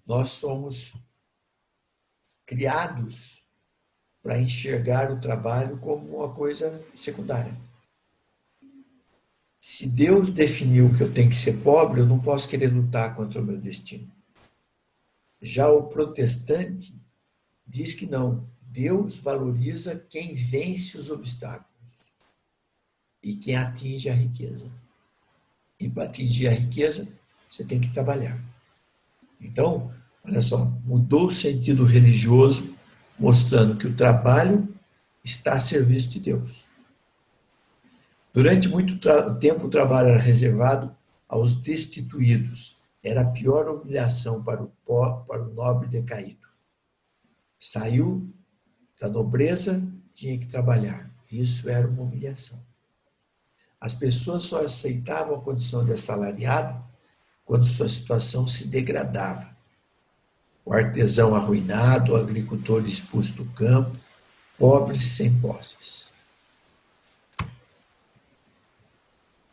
nós somos criados para enxergar o trabalho como uma coisa secundária. Se Deus definiu que eu tenho que ser pobre, eu não posso querer lutar contra o meu destino. Já o protestante diz que não. Deus valoriza quem vence os obstáculos e quem atinge a riqueza. E para atingir a riqueza, você tem que trabalhar. Então, olha só, mudou o sentido religioso, mostrando que o trabalho está a serviço de Deus. Durante muito tempo, o trabalho era reservado aos destituídos. Era a pior humilhação para o nobre decaído. Saiu da nobreza, tinha que trabalhar. Isso era uma humilhação. As pessoas só aceitavam a condição de assalariado quando sua situação se degradava. O artesão arruinado, o agricultor expulso do campo, pobres sem posses.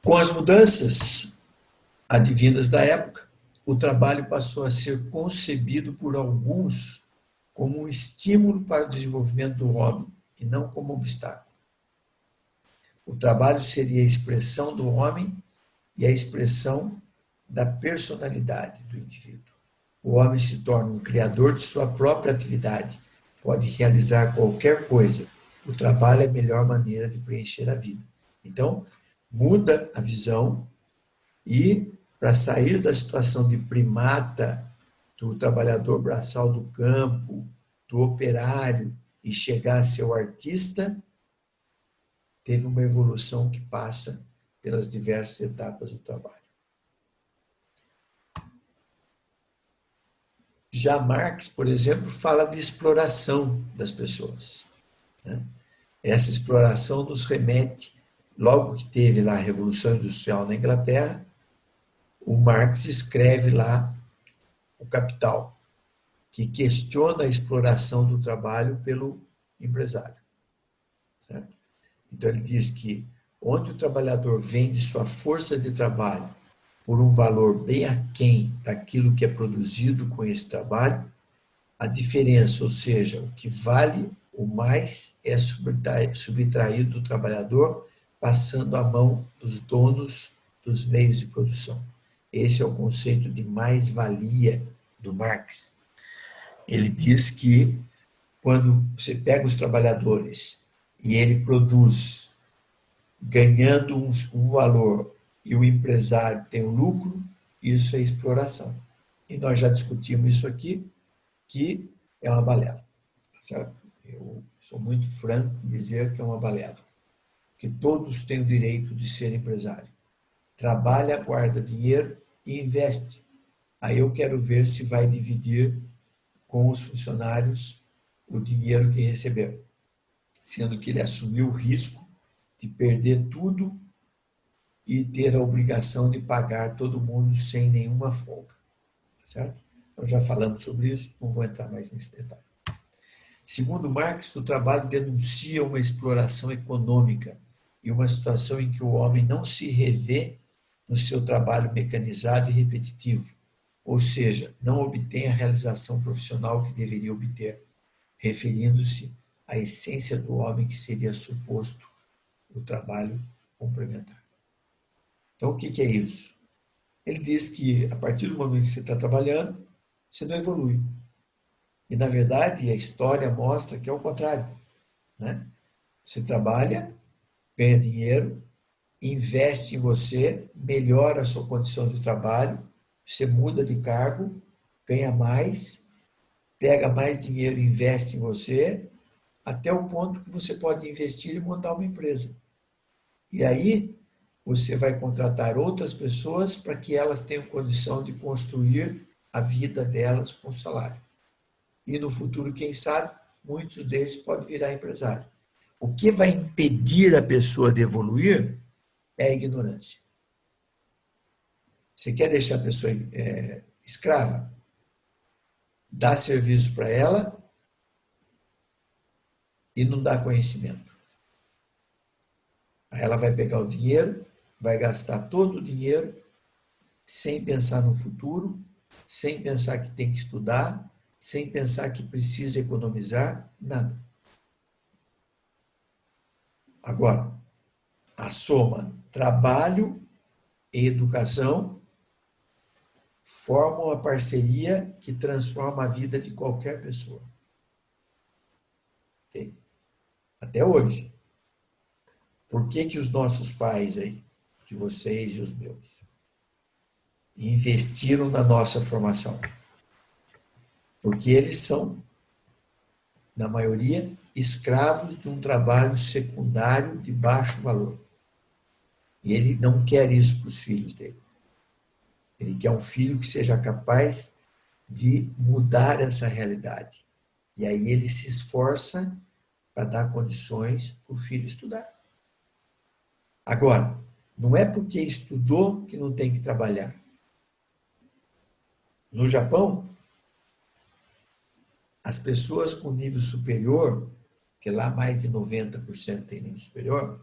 Com as mudanças advindas da época, o trabalho passou a ser concebido por alguns como um estímulo para o desenvolvimento do homem e não como obstáculo. O trabalho seria a expressão do homem e a expressão da personalidade do indivíduo. O homem se torna um criador de sua própria atividade, pode realizar qualquer coisa. O trabalho é a melhor maneira de preencher a vida. Então, muda a visão e, para sair da situação de primata do trabalhador braçal do campo, do operário, e chegar a ser o artista, teve uma evolução que passa pelas diversas etapas do trabalho. Já Marx, por exemplo, fala de exploração das pessoas. Essa exploração nos remete, logo que teve lá a Revolução Industrial na Inglaterra, o Marx escreve lá o Capital, que questiona a exploração do trabalho pelo empresário. Certo? Então ele diz que onde o trabalhador vende sua força de trabalho por um valor bem aquém daquilo que é produzido com esse trabalho, a diferença, ou seja, o que vale o mais é subtraído do trabalhador, passando à mão dos donos dos meios de produção. Esse é o conceito de mais-valia do Marx. Ele diz que quando você pega os trabalhadores e ele produz ganhando um valor e o empresário tem um lucro, isso é exploração. E nós já discutimos isso aqui, que é uma balela. Certo? Eu sou muito franco em dizer que é uma balela. Que todos têm o direito de ser empresário. Trabalha, guarda dinheiro e investe. Aí eu quero ver se vai dividir com os funcionários o dinheiro que recebeu, sendo que ele assumiu o risco de perder tudo e ter a obrigação de pagar todo mundo sem nenhuma folga. Certo? Nós já falamos sobre isso, não vou entrar mais nesse detalhe. Segundo Marx, o trabalho denuncia uma exploração econômica e uma situação em que o homem não se revê no seu trabalho mecanizado e repetitivo, ou seja, não obtém a realização profissional que deveria obter, referindo-se a essência do homem, que seria suposto o trabalho complementar. Então, o que é isso? Ele diz que, a partir do momento que você está trabalhando, você não evolui. E, na verdade, a história mostra que é o contrário, né? Você trabalha, ganha dinheiro, investe em você, melhora a sua condição de trabalho, você muda de cargo, ganha mais, pega mais dinheiro e investe em você, até o ponto que você pode investir e montar uma empresa. E aí, você vai contratar outras pessoas para que elas tenham condição de construir a vida delas com salário. E no futuro, quem sabe, muitos deles podem virar empresário. O que vai impedir a pessoa de evoluir é a ignorância. Você quer deixar a pessoa escrava? Dá serviço para ela e não dá conhecimento. Aí ela vai pegar o dinheiro, vai gastar todo o dinheiro sem pensar no futuro, sem pensar que tem que estudar, sem pensar que precisa economizar, nada. Agora, a soma trabalho e educação formam uma parceria que transforma a vida de qualquer pessoa. Okay? Até hoje. Por que os nossos pais aí, de vocês e os meus, investiram na nossa formação? Porque eles são, na maioria, escravos de um trabalho secundário de baixo valor. E ele não quer isso para os filhos dele. Ele quer um filho que seja capaz de mudar essa realidade. E aí ele se esforça para dar condições para o filho estudar. Agora, não é porque estudou que não tem que trabalhar. No Japão, as pessoas com nível superior, que lá mais de 90% tem nível superior,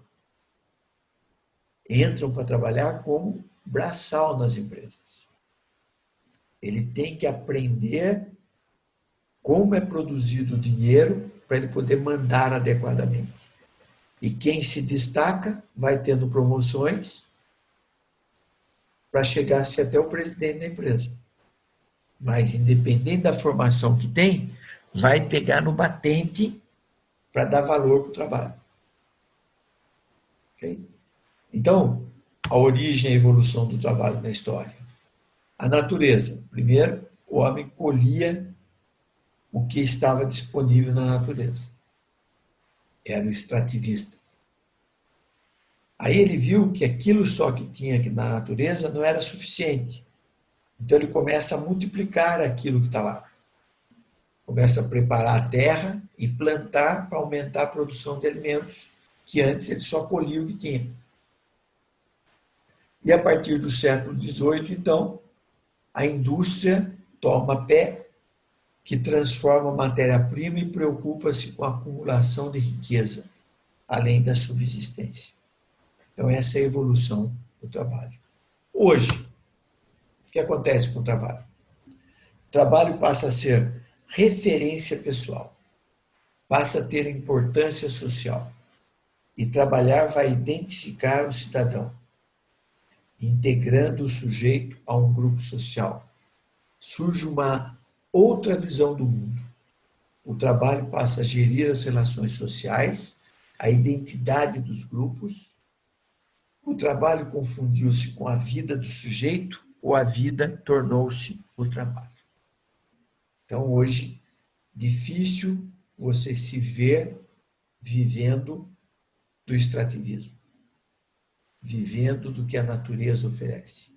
entram para trabalhar como braçal nas empresas. Ele tem que aprender como é produzido o dinheiro para ele poder mandar adequadamente. E quem se destaca vai tendo promoções para chegar a ser até o presidente da empresa. Mas, independente da formação que tem, vai pegar no batente para dar valor para o trabalho. Okay? Então, a origem e a evolução do trabalho na história. A natureza. Primeiro, o homem colhia o que estava disponível na natureza. Era o extrativista. Aí ele viu que aquilo só que tinha aqui na natureza não era suficiente. Então ele começa a multiplicar aquilo que está lá. Começa a preparar a terra e plantar para aumentar a produção de alimentos, que antes ele só colhia o que tinha. E a partir do século XVIII, então, a indústria toma pé, que transforma a matéria-prima e preocupa-se com a acumulação de riqueza, além da subsistência. Então, essa é a evolução do trabalho. Hoje, o que acontece com o trabalho? O trabalho passa a ser referência pessoal, passa a ter importância social, e trabalhar vai identificar o cidadão, integrando o sujeito a um grupo social. Surge uma outra visão do mundo. O trabalho passa a gerir as relações sociais, a identidade dos grupos. O trabalho confundiu-se com a vida do sujeito ou a vida tornou-se o trabalho. Então, hoje, difícil você se ver vivendo do extrativismo, vivendo do que a natureza oferece.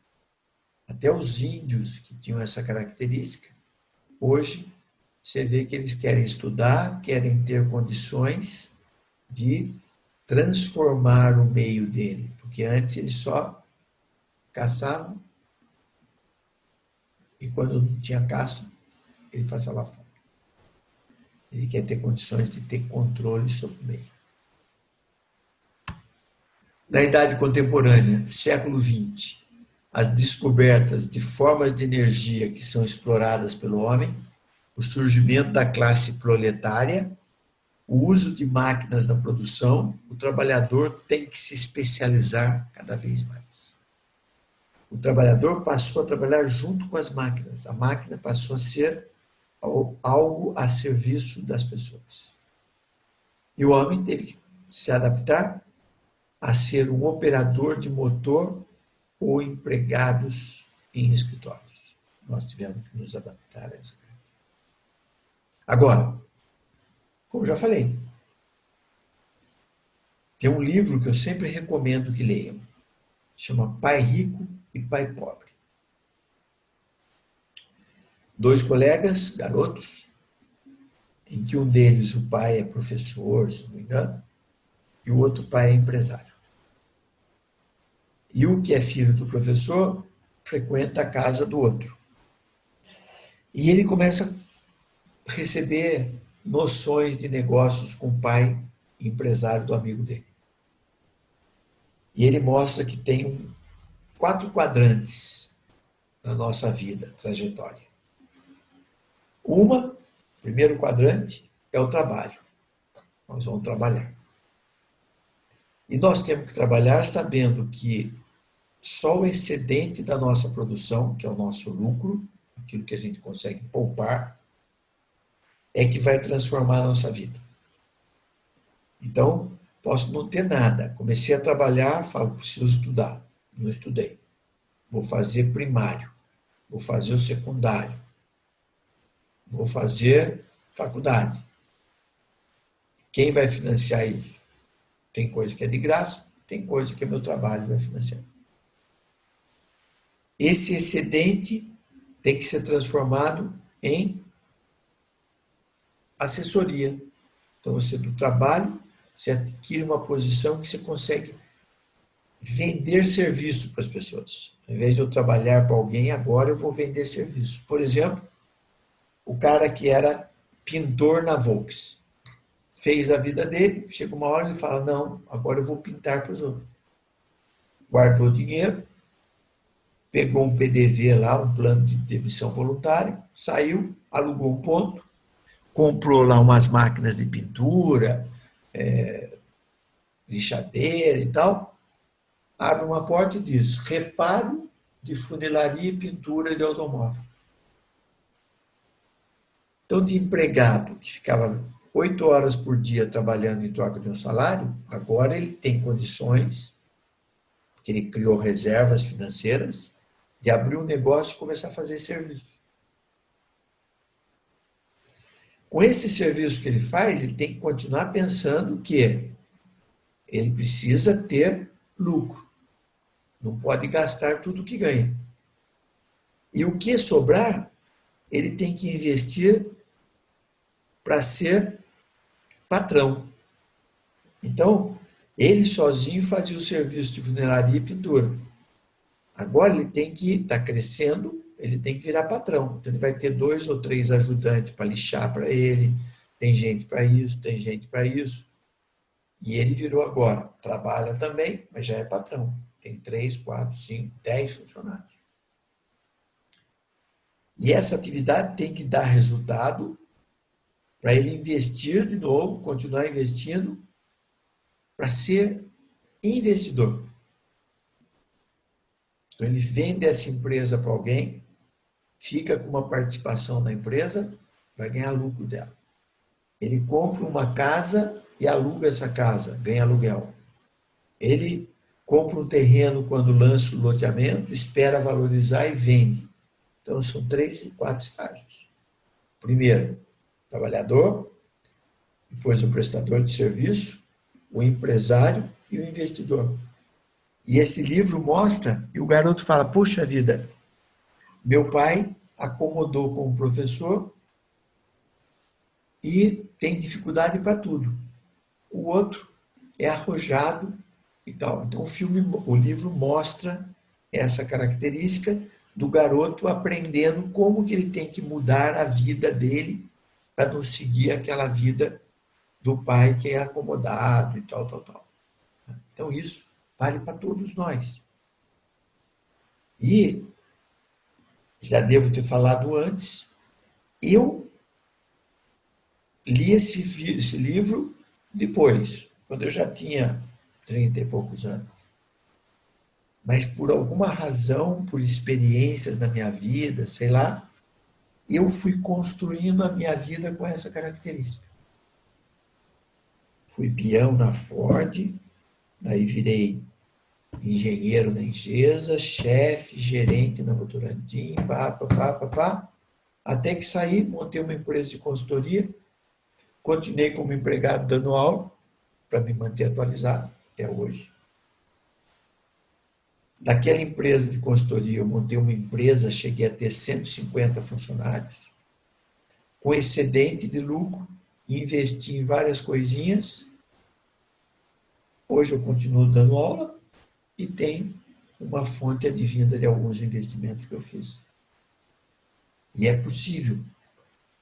Até os índios que tinham essa característica, hoje você vê que eles querem estudar, querem ter condições de transformar o meio dele, porque antes eles só caçavam e quando não tinha caça, ele passava fome. Ele quer ter condições de ter controle sobre o meio. Na Idade Contemporânea, século XX, as descobertas de formas de energia que são exploradas pelo homem, o surgimento da classe proletária o uso de máquinas na produção, o trabalhador tem que se especializar cada vez mais. O trabalhador passou a trabalhar junto com as máquinas. A máquina passou a ser algo a serviço das pessoas. E o homem teve que se adaptar a ser um operador de motor ou empregados em escritórios. Nós tivemos que nos adaptar a essa coisa. Agora, como já falei, tem um livro que eu sempre recomendo que leiam. Chama Pai Rico e Pai Pobre. 2 colegas, garotos, em que um deles, o pai é professor, se não me engano, e o outro pai é empresário. E o que é filho do professor frequenta a casa do outro. E ele começa a receber noções de negócios com o pai empresário do amigo dele. E ele mostra que tem 4 quadrantes na nossa vida, trajetória. Primeiro quadrante, é o trabalho. Nós vamos trabalhar. E nós temos que trabalhar sabendo que só o excedente da nossa produção, que é o nosso lucro, aquilo que a gente consegue poupar, é que vai transformar a nossa vida. Então, posso não ter nada. Comecei a trabalhar, falo, preciso estudar. Não estudei. Vou fazer primário. Vou fazer o secundário. Vou fazer faculdade. Quem vai financiar isso? Tem coisa que é de graça, tem coisa que é meu trabalho vai financiar. Esse excedente tem que ser transformado em assessoria. Então, você do trabalho, você adquire uma posição que você consegue vender serviço para as pessoas. Ao invés de eu trabalhar para alguém, agora eu vou vender serviço. Por exemplo, o cara que era pintor na Volks. Fez a vida dele, chega uma hora e ele fala, não, agora eu vou pintar para os outros. Guardou dinheiro, pegou um PDV lá, um plano de demissão voluntária, saiu, alugou um ponto, comprou lá umas máquinas de pintura, lixadeira e tal, abre uma porta e diz, reparo de funilaria e pintura de automóvel. Então, de empregado que ficava 8 horas por dia trabalhando em troca de um salário, agora ele tem condições, porque ele criou reservas financeiras, de abrir um negócio e começar a fazer serviço. Com esse serviço que ele faz, ele tem que continuar pensando que ele precisa ter lucro. Não pode gastar tudo que ganha. E o que sobrar, ele tem que investir para ser patrão. Então, ele sozinho fazia o serviço de funilaria e pintura. Agora ele tem que estar crescendo, ele tem que virar patrão. Então ele vai ter 2 ou 3 ajudantes para lixar para ele, tem gente para isso, tem gente para isso. E ele virou agora, trabalha também, mas já é patrão. Tem 3, 4, 5, 10 funcionários. E essa atividade tem que dar resultado para ele investir de novo, continuar investindo, para ser investidor. Então, ele vende essa empresa para alguém, fica com uma participação na empresa, vai ganhar lucro dela. Ele compra uma casa e aluga essa casa, ganha aluguel. Ele compra um terreno quando lança o loteamento, espera valorizar e vende. Então, são 3 e 4 estágios. Primeiro, trabalhador, depois o prestador de serviço, o empresário e o investidor. E esse livro mostra, e o garoto fala, puxa vida, meu pai acomodou como professor e tem dificuldade para tudo. O outro é arrojado e tal. Então o livro mostra essa característica do garoto aprendendo como que ele tem que mudar a vida dele para não seguir aquela vida do pai que é acomodado e tal, tal, tal. Então isso vale para todos nós. E, já devo ter falado antes, eu li esse livro depois, quando eu já tinha 30 e poucos anos. Mas por alguma razão, por experiências na minha vida, sei lá, eu fui construindo a minha vida com essa característica. Fui peão na Ford, daí virei engenheiro na Engesa, chefe, gerente na Votorantim, até que saí, montei uma empresa de consultoria, continuei como empregado dando aula, para me manter atualizado até hoje. Daquela empresa de consultoria, eu montei uma empresa, cheguei a ter 150 funcionários, com excedente de lucro, investi em várias coisinhas. Hoje eu continuo dando aula e tenho uma fonte advinda de alguns investimentos que eu fiz. E é possível,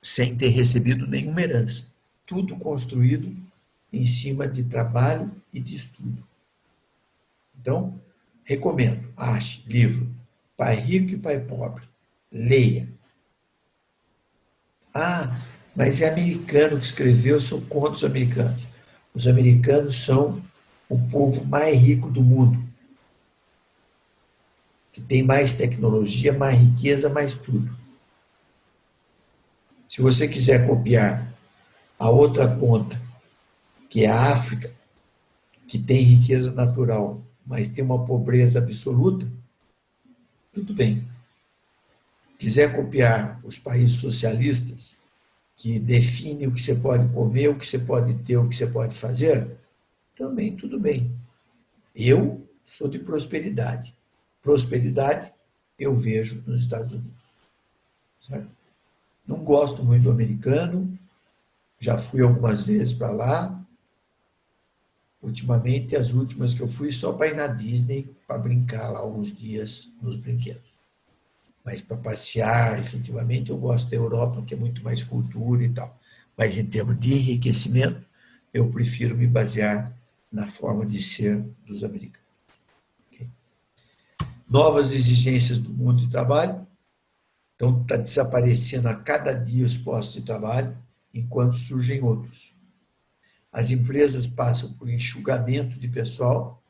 sem ter recebido nenhuma herança. Tudo construído em cima de trabalho e de estudo. Então, recomendo, ache livro Pai Rico e Pai Pobre. Leia. Ah, mas é americano que escreveu, eu sou contra os americanos. Os americanos são o povo mais rico do mundo, que tem mais tecnologia, mais riqueza, mais tudo. Se você quiser copiar a outra ponta, que é a África, que tem riqueza natural, mas tem uma pobreza absoluta, tudo bem. Quiser copiar os países socialistas, que definem o que você pode comer, o que você pode ter, o que você pode fazer, também tudo bem. Eu sou de prosperidade. Prosperidade eu vejo nos Estados Unidos. Certo? Não gosto muito do americano, já fui algumas vezes para lá. Ultimamente, as últimas que eu fui só para ir na Disney, para brincar lá alguns dias nos brinquedos. Mas para passear, efetivamente, eu gosto da Europa, que é muito mais cultura e tal. Mas em termos de enriquecimento, eu prefiro me basear na forma de ser dos americanos. Okay? Novas exigências do mundo de trabalho. Então, está desaparecendo a cada dia os postos de trabalho, enquanto surgem outros. As empresas passam por enxugamento de pessoal,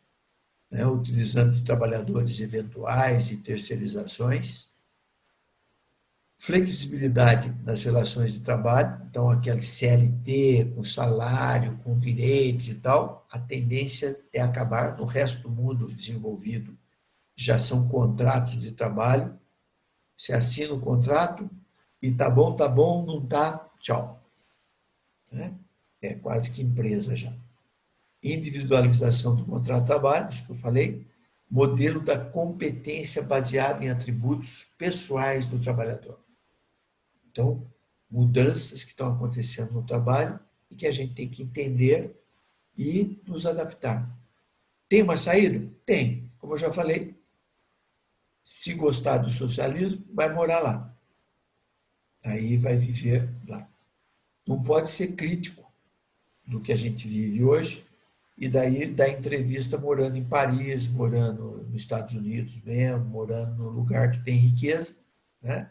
né, utilizando trabalhadores eventuais e terceirizações. Flexibilidade nas relações de trabalho, então aquele CLT, com salário, com direitos e tal, a tendência é acabar. No resto do mundo desenvolvido já são contratos de trabalho, você assina o contrato e tá bom, não tá, tchau. É quase que empresa já. Individualização do contrato de trabalho, isso que eu falei, modelo da competência baseado em atributos pessoais do trabalhador. Então, mudanças que estão acontecendo no trabalho e que a gente tem que entender e nos adaptar. Tem uma saída? Tem. Como eu já falei, se gostar do socialismo, vai morar lá. Aí vai viver lá. Não pode ser crítico do que a gente vive hoje e daí dar entrevista morando em Paris, morando nos Estados Unidos mesmo, morando no lugar que tem riqueza, né?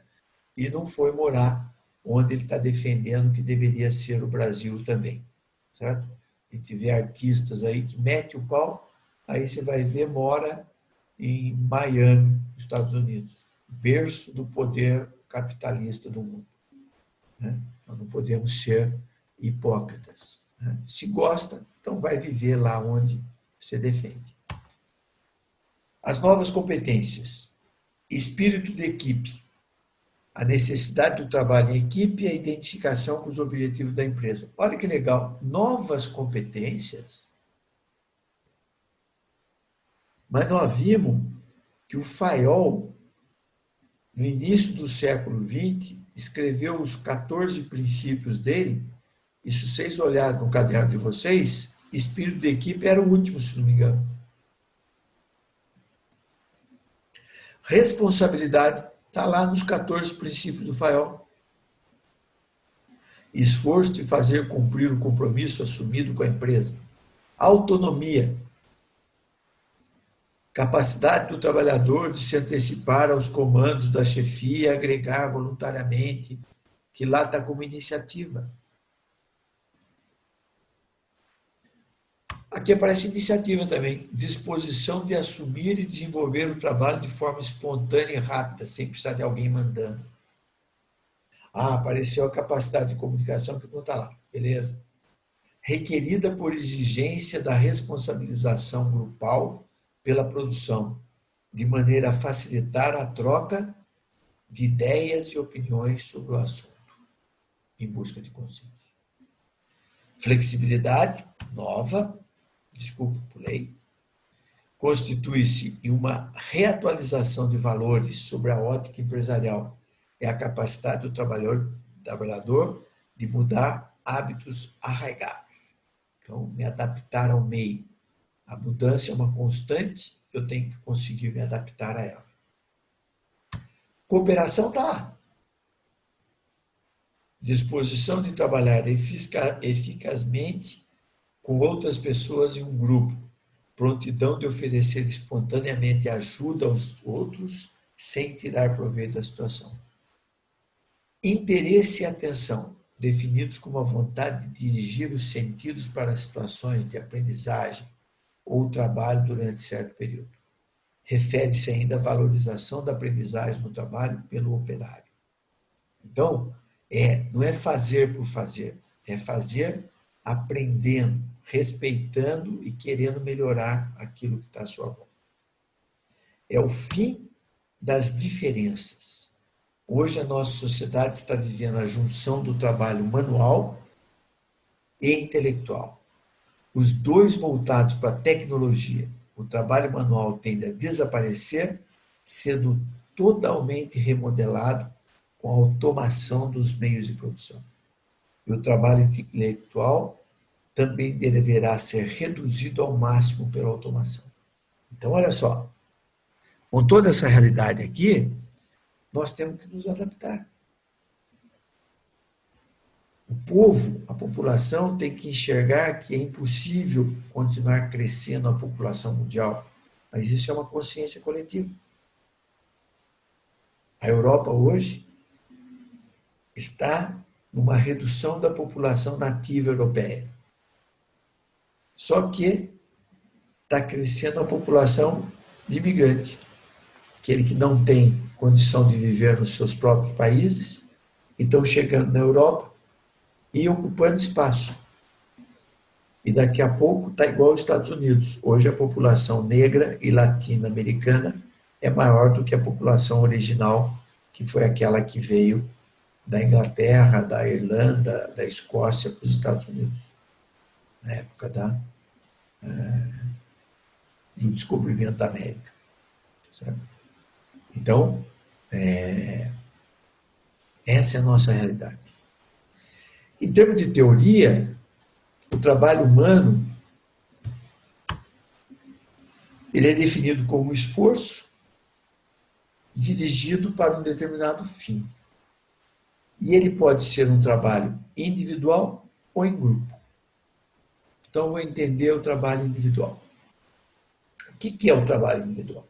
E não foi morar onde ele está defendendo que deveria ser o Brasil também, certo? A gente vê artistas aí que mete o pau, aí você vai ver, mora em Miami, Estados Unidos, berço do poder capitalista do mundo. Né? Nós não podemos ser hipócritas. Né? Se gosta, então vai viver lá onde você defende. As novas competências. Espírito de equipe. A necessidade do trabalho em equipe e a identificação com os objetivos da empresa. Olha que legal, novas competências. Mas nós vimos que o Fayol, no início do século XX, escreveu os 14 princípios dele, e se vocês olharem no caderno de vocês, espírito de equipe era o último, se não me engano. Responsabilidade está lá nos 14 princípios do Fayol. Esforço de fazer cumprir o compromisso assumido com a empresa. Autonomia. Capacidade do trabalhador de se antecipar aos comandos da chefia e agregar voluntariamente, que lá está como iniciativa. Aqui aparece iniciativa também, disposição de assumir e desenvolver o trabalho de forma espontânea e rápida, sem precisar de alguém mandando. Apareceu a capacidade de comunicação que não está lá, beleza. Requerida por exigência da responsabilização grupal pela produção, de maneira a facilitar a troca de ideias e opiniões sobre o assunto, em busca de consenso. Flexibilidade, nova, desculpa, pulei, constitui-se em uma reatualização de valores sobre a ótica empresarial. É a capacidade do trabalhador de mudar hábitos arraigados. Então, me adaptar ao meio. A mudança é uma constante, eu tenho que conseguir me adaptar a ela. Cooperação está lá. Disposição de trabalhar eficazmente com outras pessoas em um grupo. Prontidão de oferecer espontaneamente ajuda aos outros sem tirar proveito da situação. Interesse e atenção, definidos como a vontade de dirigir os sentidos para situações de aprendizagem ou trabalho durante certo período. Refere-se ainda à valorização da aprendizagem no trabalho pelo operário. Então, não é fazer por fazer, é fazer aprendendo, respeitando e querendo melhorar aquilo que está à sua volta. É o fim das diferenças. Hoje a nossa sociedade está vivendo a junção do trabalho manual e intelectual. Os dois voltados para a tecnologia. O trabalho manual tende a desaparecer, sendo totalmente remodelado com a automação dos meios de produção. E o trabalho intelectual também deverá ser reduzido ao máximo pela automação. Então, olha só, com toda essa realidade aqui, nós temos que nos adaptar. O povo, a população, tem que enxergar que é impossível continuar crescendo a população mundial, mas isso é uma consciência coletiva. A Europa hoje está numa redução da população nativa europeia. Só que está crescendo a população de imigrante, aquele que não tem condição de viver nos seus próprios países, e estão chegando na Europa e ocupando espaço. E daqui a pouco está igual aos Estados Unidos. Hoje a população negra e latino-americana é maior do que a população original, que foi aquela que veio da Inglaterra, da Irlanda, da Escócia para os Estados Unidos, na época do descobrimento da América. Certo? Então, essa é a nossa realidade. Em termos de teoria, o trabalho humano ele é definido como esforço dirigido para um determinado fim. E ele pode ser um trabalho individual ou em grupo. Então, eu vou entender o trabalho individual. O que é o trabalho individual?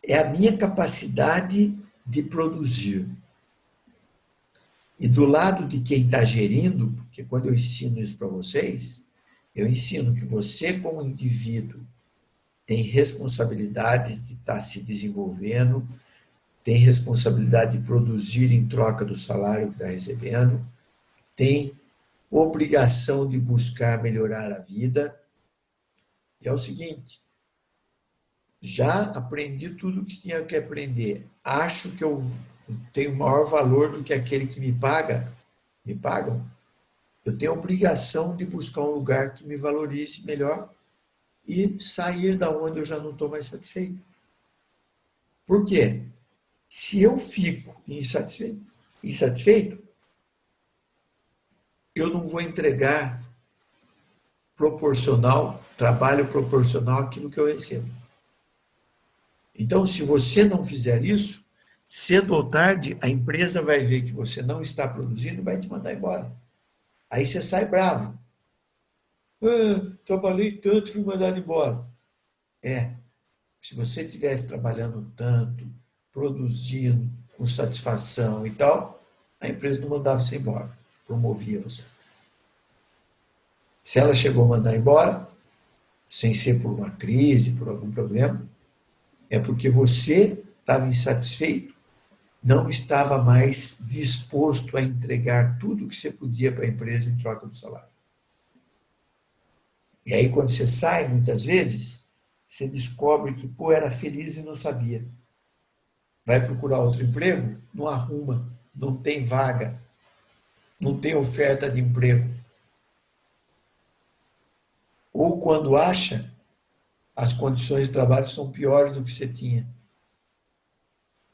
É a minha capacidade de produzir. E do lado de quem está gerindo, porque quando eu ensino isso para vocês, eu ensino que você, como indivíduo, tem responsabilidades de estar se desenvolvendo, tem responsabilidade de produzir em troca do salário que está recebendo, tem obrigação de buscar melhorar a vida. E é o seguinte, já aprendi tudo o que tinha que aprender. Acho que eu tenho maior valor do que aquele que me pagam. Eu tenho a obrigação de buscar um lugar que me valorize melhor e sair da onde eu já não estou mais satisfeito. Por quê? Se eu fico insatisfeito, eu não vou entregar trabalho proporcional àquilo que eu recebo. Então, se você não fizer isso, cedo ou tarde, a empresa vai ver que você não está produzindo e vai te mandar embora. Aí você sai bravo. Trabalhei tanto, fui mandado embora. Se você estivesse trabalhando tanto, produzindo com satisfação e tal, a empresa não mandava você embora, promovia você. Se ela chegou a mandar embora, sem ser por uma crise, por algum problema, é porque você estava insatisfeito, não estava mais disposto a entregar tudo que você podia para a empresa em troca do salário. E aí, quando você sai, muitas vezes, você descobre que, pô, era feliz e não sabia. Vai procurar outro emprego, não arruma, não tem vaga, não tem oferta de emprego. Ou quando acha, as condições de trabalho são piores do que você tinha.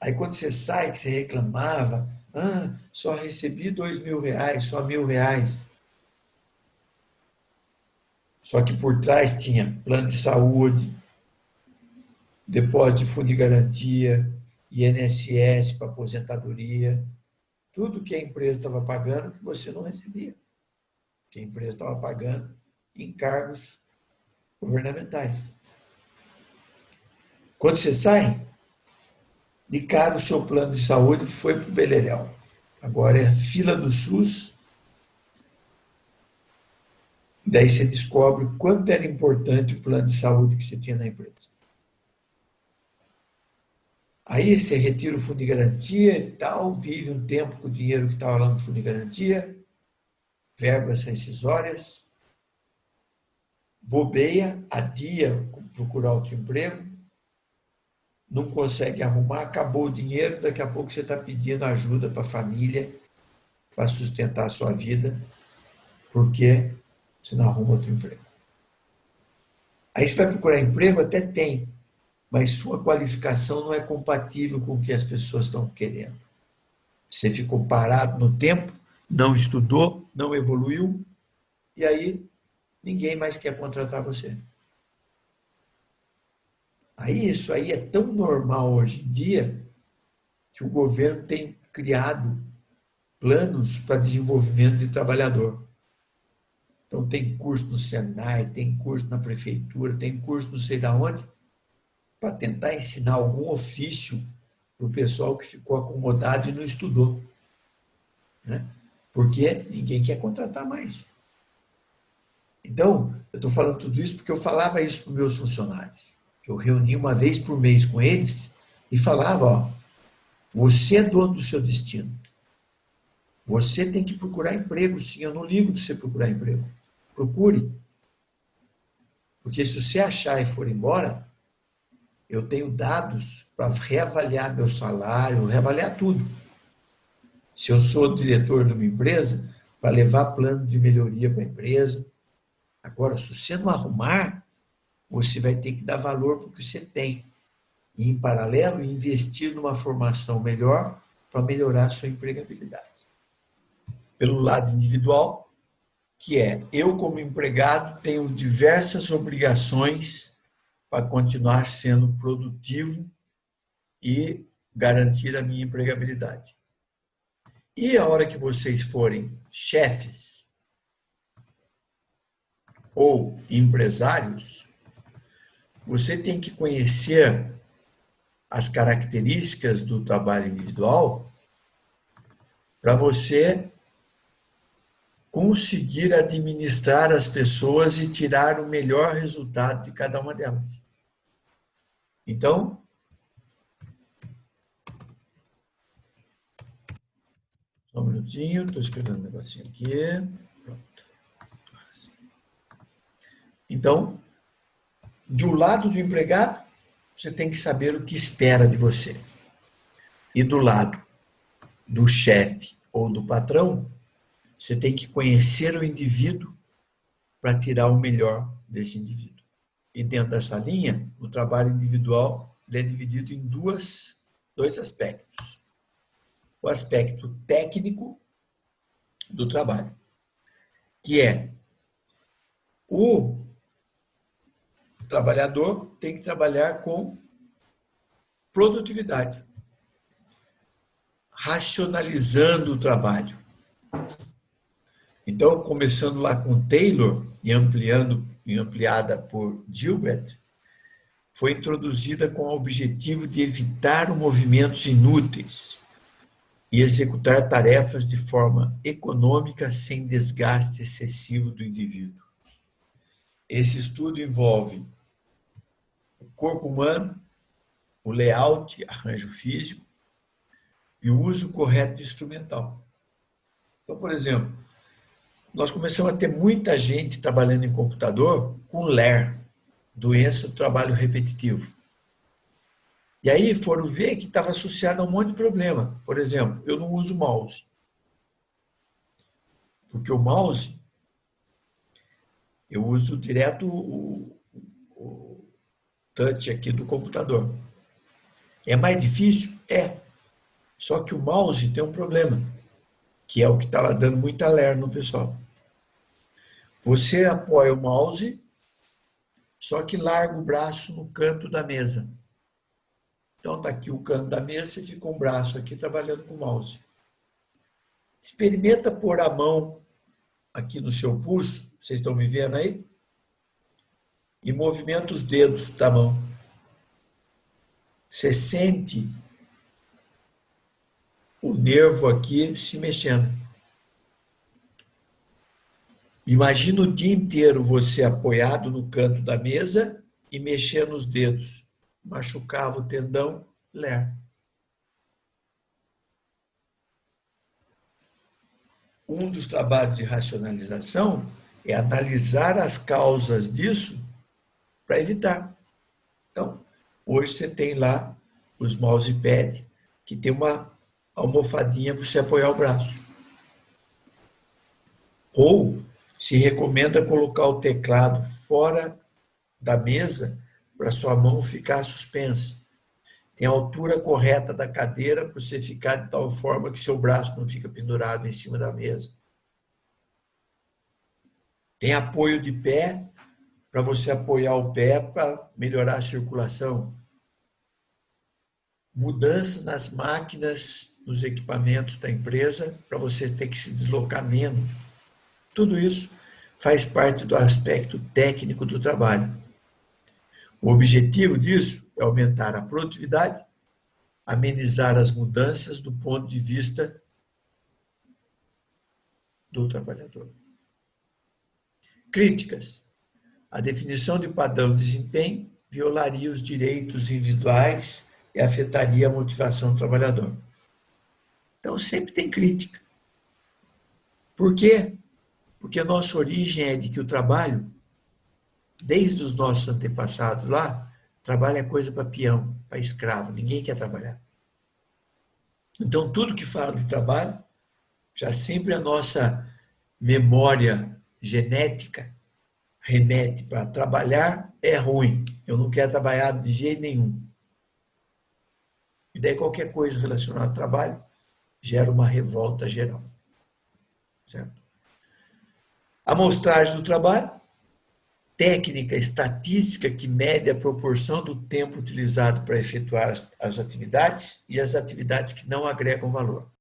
Aí quando você sai, que você reclamava, só recebi R$ 2.000, só R$ 1.000. Só que por trás tinha plano de saúde, depósito de fundo de garantia, INSS para aposentadoria, tudo que a empresa estava pagando que você não recebia. Que a empresa estava pagando em cargos governamentais. Quando você sai, de cara o seu plano de saúde foi para o beleléu. Agora é fila do SUS. Daí você descobre o quanto era importante o plano de saúde que você tinha na empresa. Aí você retira o fundo de garantia e tal, vive um tempo com o dinheiro que estava lá no fundo de garantia, verbas rescisórias, bobeia, adia procurar outro emprego, não consegue arrumar, acabou o dinheiro, daqui a pouco você está pedindo ajuda para a família, para sustentar a sua vida, porque você não arruma outro emprego. Aí você vai procurar emprego, até tem, mas sua qualificação não é compatível com o que as pessoas estão querendo. Você ficou parado no tempo, não estudou, não evoluiu, e aí ninguém mais quer contratar você. Aí isso aí é tão normal hoje em dia que o governo tem criado planos para desenvolvimento de trabalhador. Então tem curso no Senai, tem curso na prefeitura, tem curso não sei de onde, para tentar ensinar algum ofício para o pessoal que ficou acomodado e não estudou. Né? Porque ninguém quer contratar mais. Então, eu estou falando tudo isso porque eu falava isso para os meus funcionários. Eu reunia uma vez por mês com eles e falava, ó, você é dono do seu destino. Você tem que procurar emprego, sim. Eu não ligo de você procurar emprego. Procure. Porque se você achar e for embora, eu tenho dados para reavaliar meu salário, reavaliar tudo. Se eu sou diretor de uma empresa, para levar plano de melhoria para a empresa. Agora, se você não arrumar, você vai ter que dar valor para o que você tem. E, em paralelo, investir numa formação melhor para melhorar a sua empregabilidade. Pelo lado individual, que é, eu como empregado tenho diversas obrigações para continuar sendo produtivo e garantir a minha empregabilidade. E a hora que vocês forem chefes ou empresários, você tem que conhecer as características do trabalho individual para você conseguir administrar as pessoas e tirar o melhor resultado de cada uma delas. Então, só um minutinho, estou escrevendo um negocinho aqui. Pronto. Então, do lado do empregado, você tem que saber o que espera de você. E do lado do chefe ou do patrão, você tem que conhecer o indivíduo para tirar o melhor desse indivíduo. E dentro dessa linha, o trabalho individual é dividido em dois aspectos. O aspecto técnico do trabalho, que é o trabalhador tem que trabalhar com produtividade, racionalizando o trabalho. Então, começando lá com Taylor e ampliada por Gilbert, foi introduzida com o objetivo de evitar movimentos inúteis e executar tarefas de forma econômica sem desgaste excessivo do indivíduo. Esse estudo envolve o corpo humano, o layout, arranjo físico e o uso correto do instrumental. Então, por exemplo, nós começamos a ter muita gente trabalhando em computador com LER, doença do trabalho repetitivo. E aí foram ver que estava associado a um monte de problema. Por exemplo, eu não uso mouse. Porque o mouse, eu uso direto o touch aqui do computador. É mais difícil? É. Só que o mouse tem um problema, que é o que estava dando muita ler no pessoal. Você apoia o mouse, só que larga o braço no canto da mesa. Então está aqui o canto da mesa e fica um braço aqui trabalhando com o mouse. Experimenta pôr a mão aqui no seu pulso, vocês estão me vendo aí? E movimenta os dedos da mão. Você sente o nervo aqui se mexendo. Imagina o dia inteiro você apoiado no canto da mesa e mexendo os dedos. Machucava o tendão, ler. Um dos trabalhos de racionalização é analisar as causas disso para evitar. Então, hoje você tem lá os mousepad, que tem uma almofadinha para você apoiar o braço. Ou se recomenda colocar o teclado fora da mesa para sua mão ficar suspensa. Tem a altura correta da cadeira para você ficar de tal forma que seu braço não fica pendurado em cima da mesa. Tem apoio de pé para você apoiar o pé para melhorar a circulação. Mudanças nas máquinas, nos equipamentos da empresa para você ter que se deslocar menos. Tudo isso faz parte do aspecto técnico do trabalho. O objetivo disso é aumentar a produtividade, amenizar as mudanças do ponto de vista do trabalhador. Críticas. A definição de padrão de desempenho violaria os direitos individuais e afetaria a motivação do trabalhador. Então, sempre tem crítica. Por quê? Porque a nossa origem é de que o trabalho, desde os nossos antepassados lá, trabalho é coisa para peão, para escravo, ninguém quer trabalhar. Então, tudo que fala de trabalho, já sempre a nossa memória genética remete para trabalhar é ruim, eu não quero trabalhar de jeito nenhum. E daí qualquer coisa relacionada ao trabalho gera uma revolta geral. Certo? Amostragem do trabalho, técnica estatística que mede a proporção do tempo utilizado para efetuar as atividades e as atividades que não agregam valor.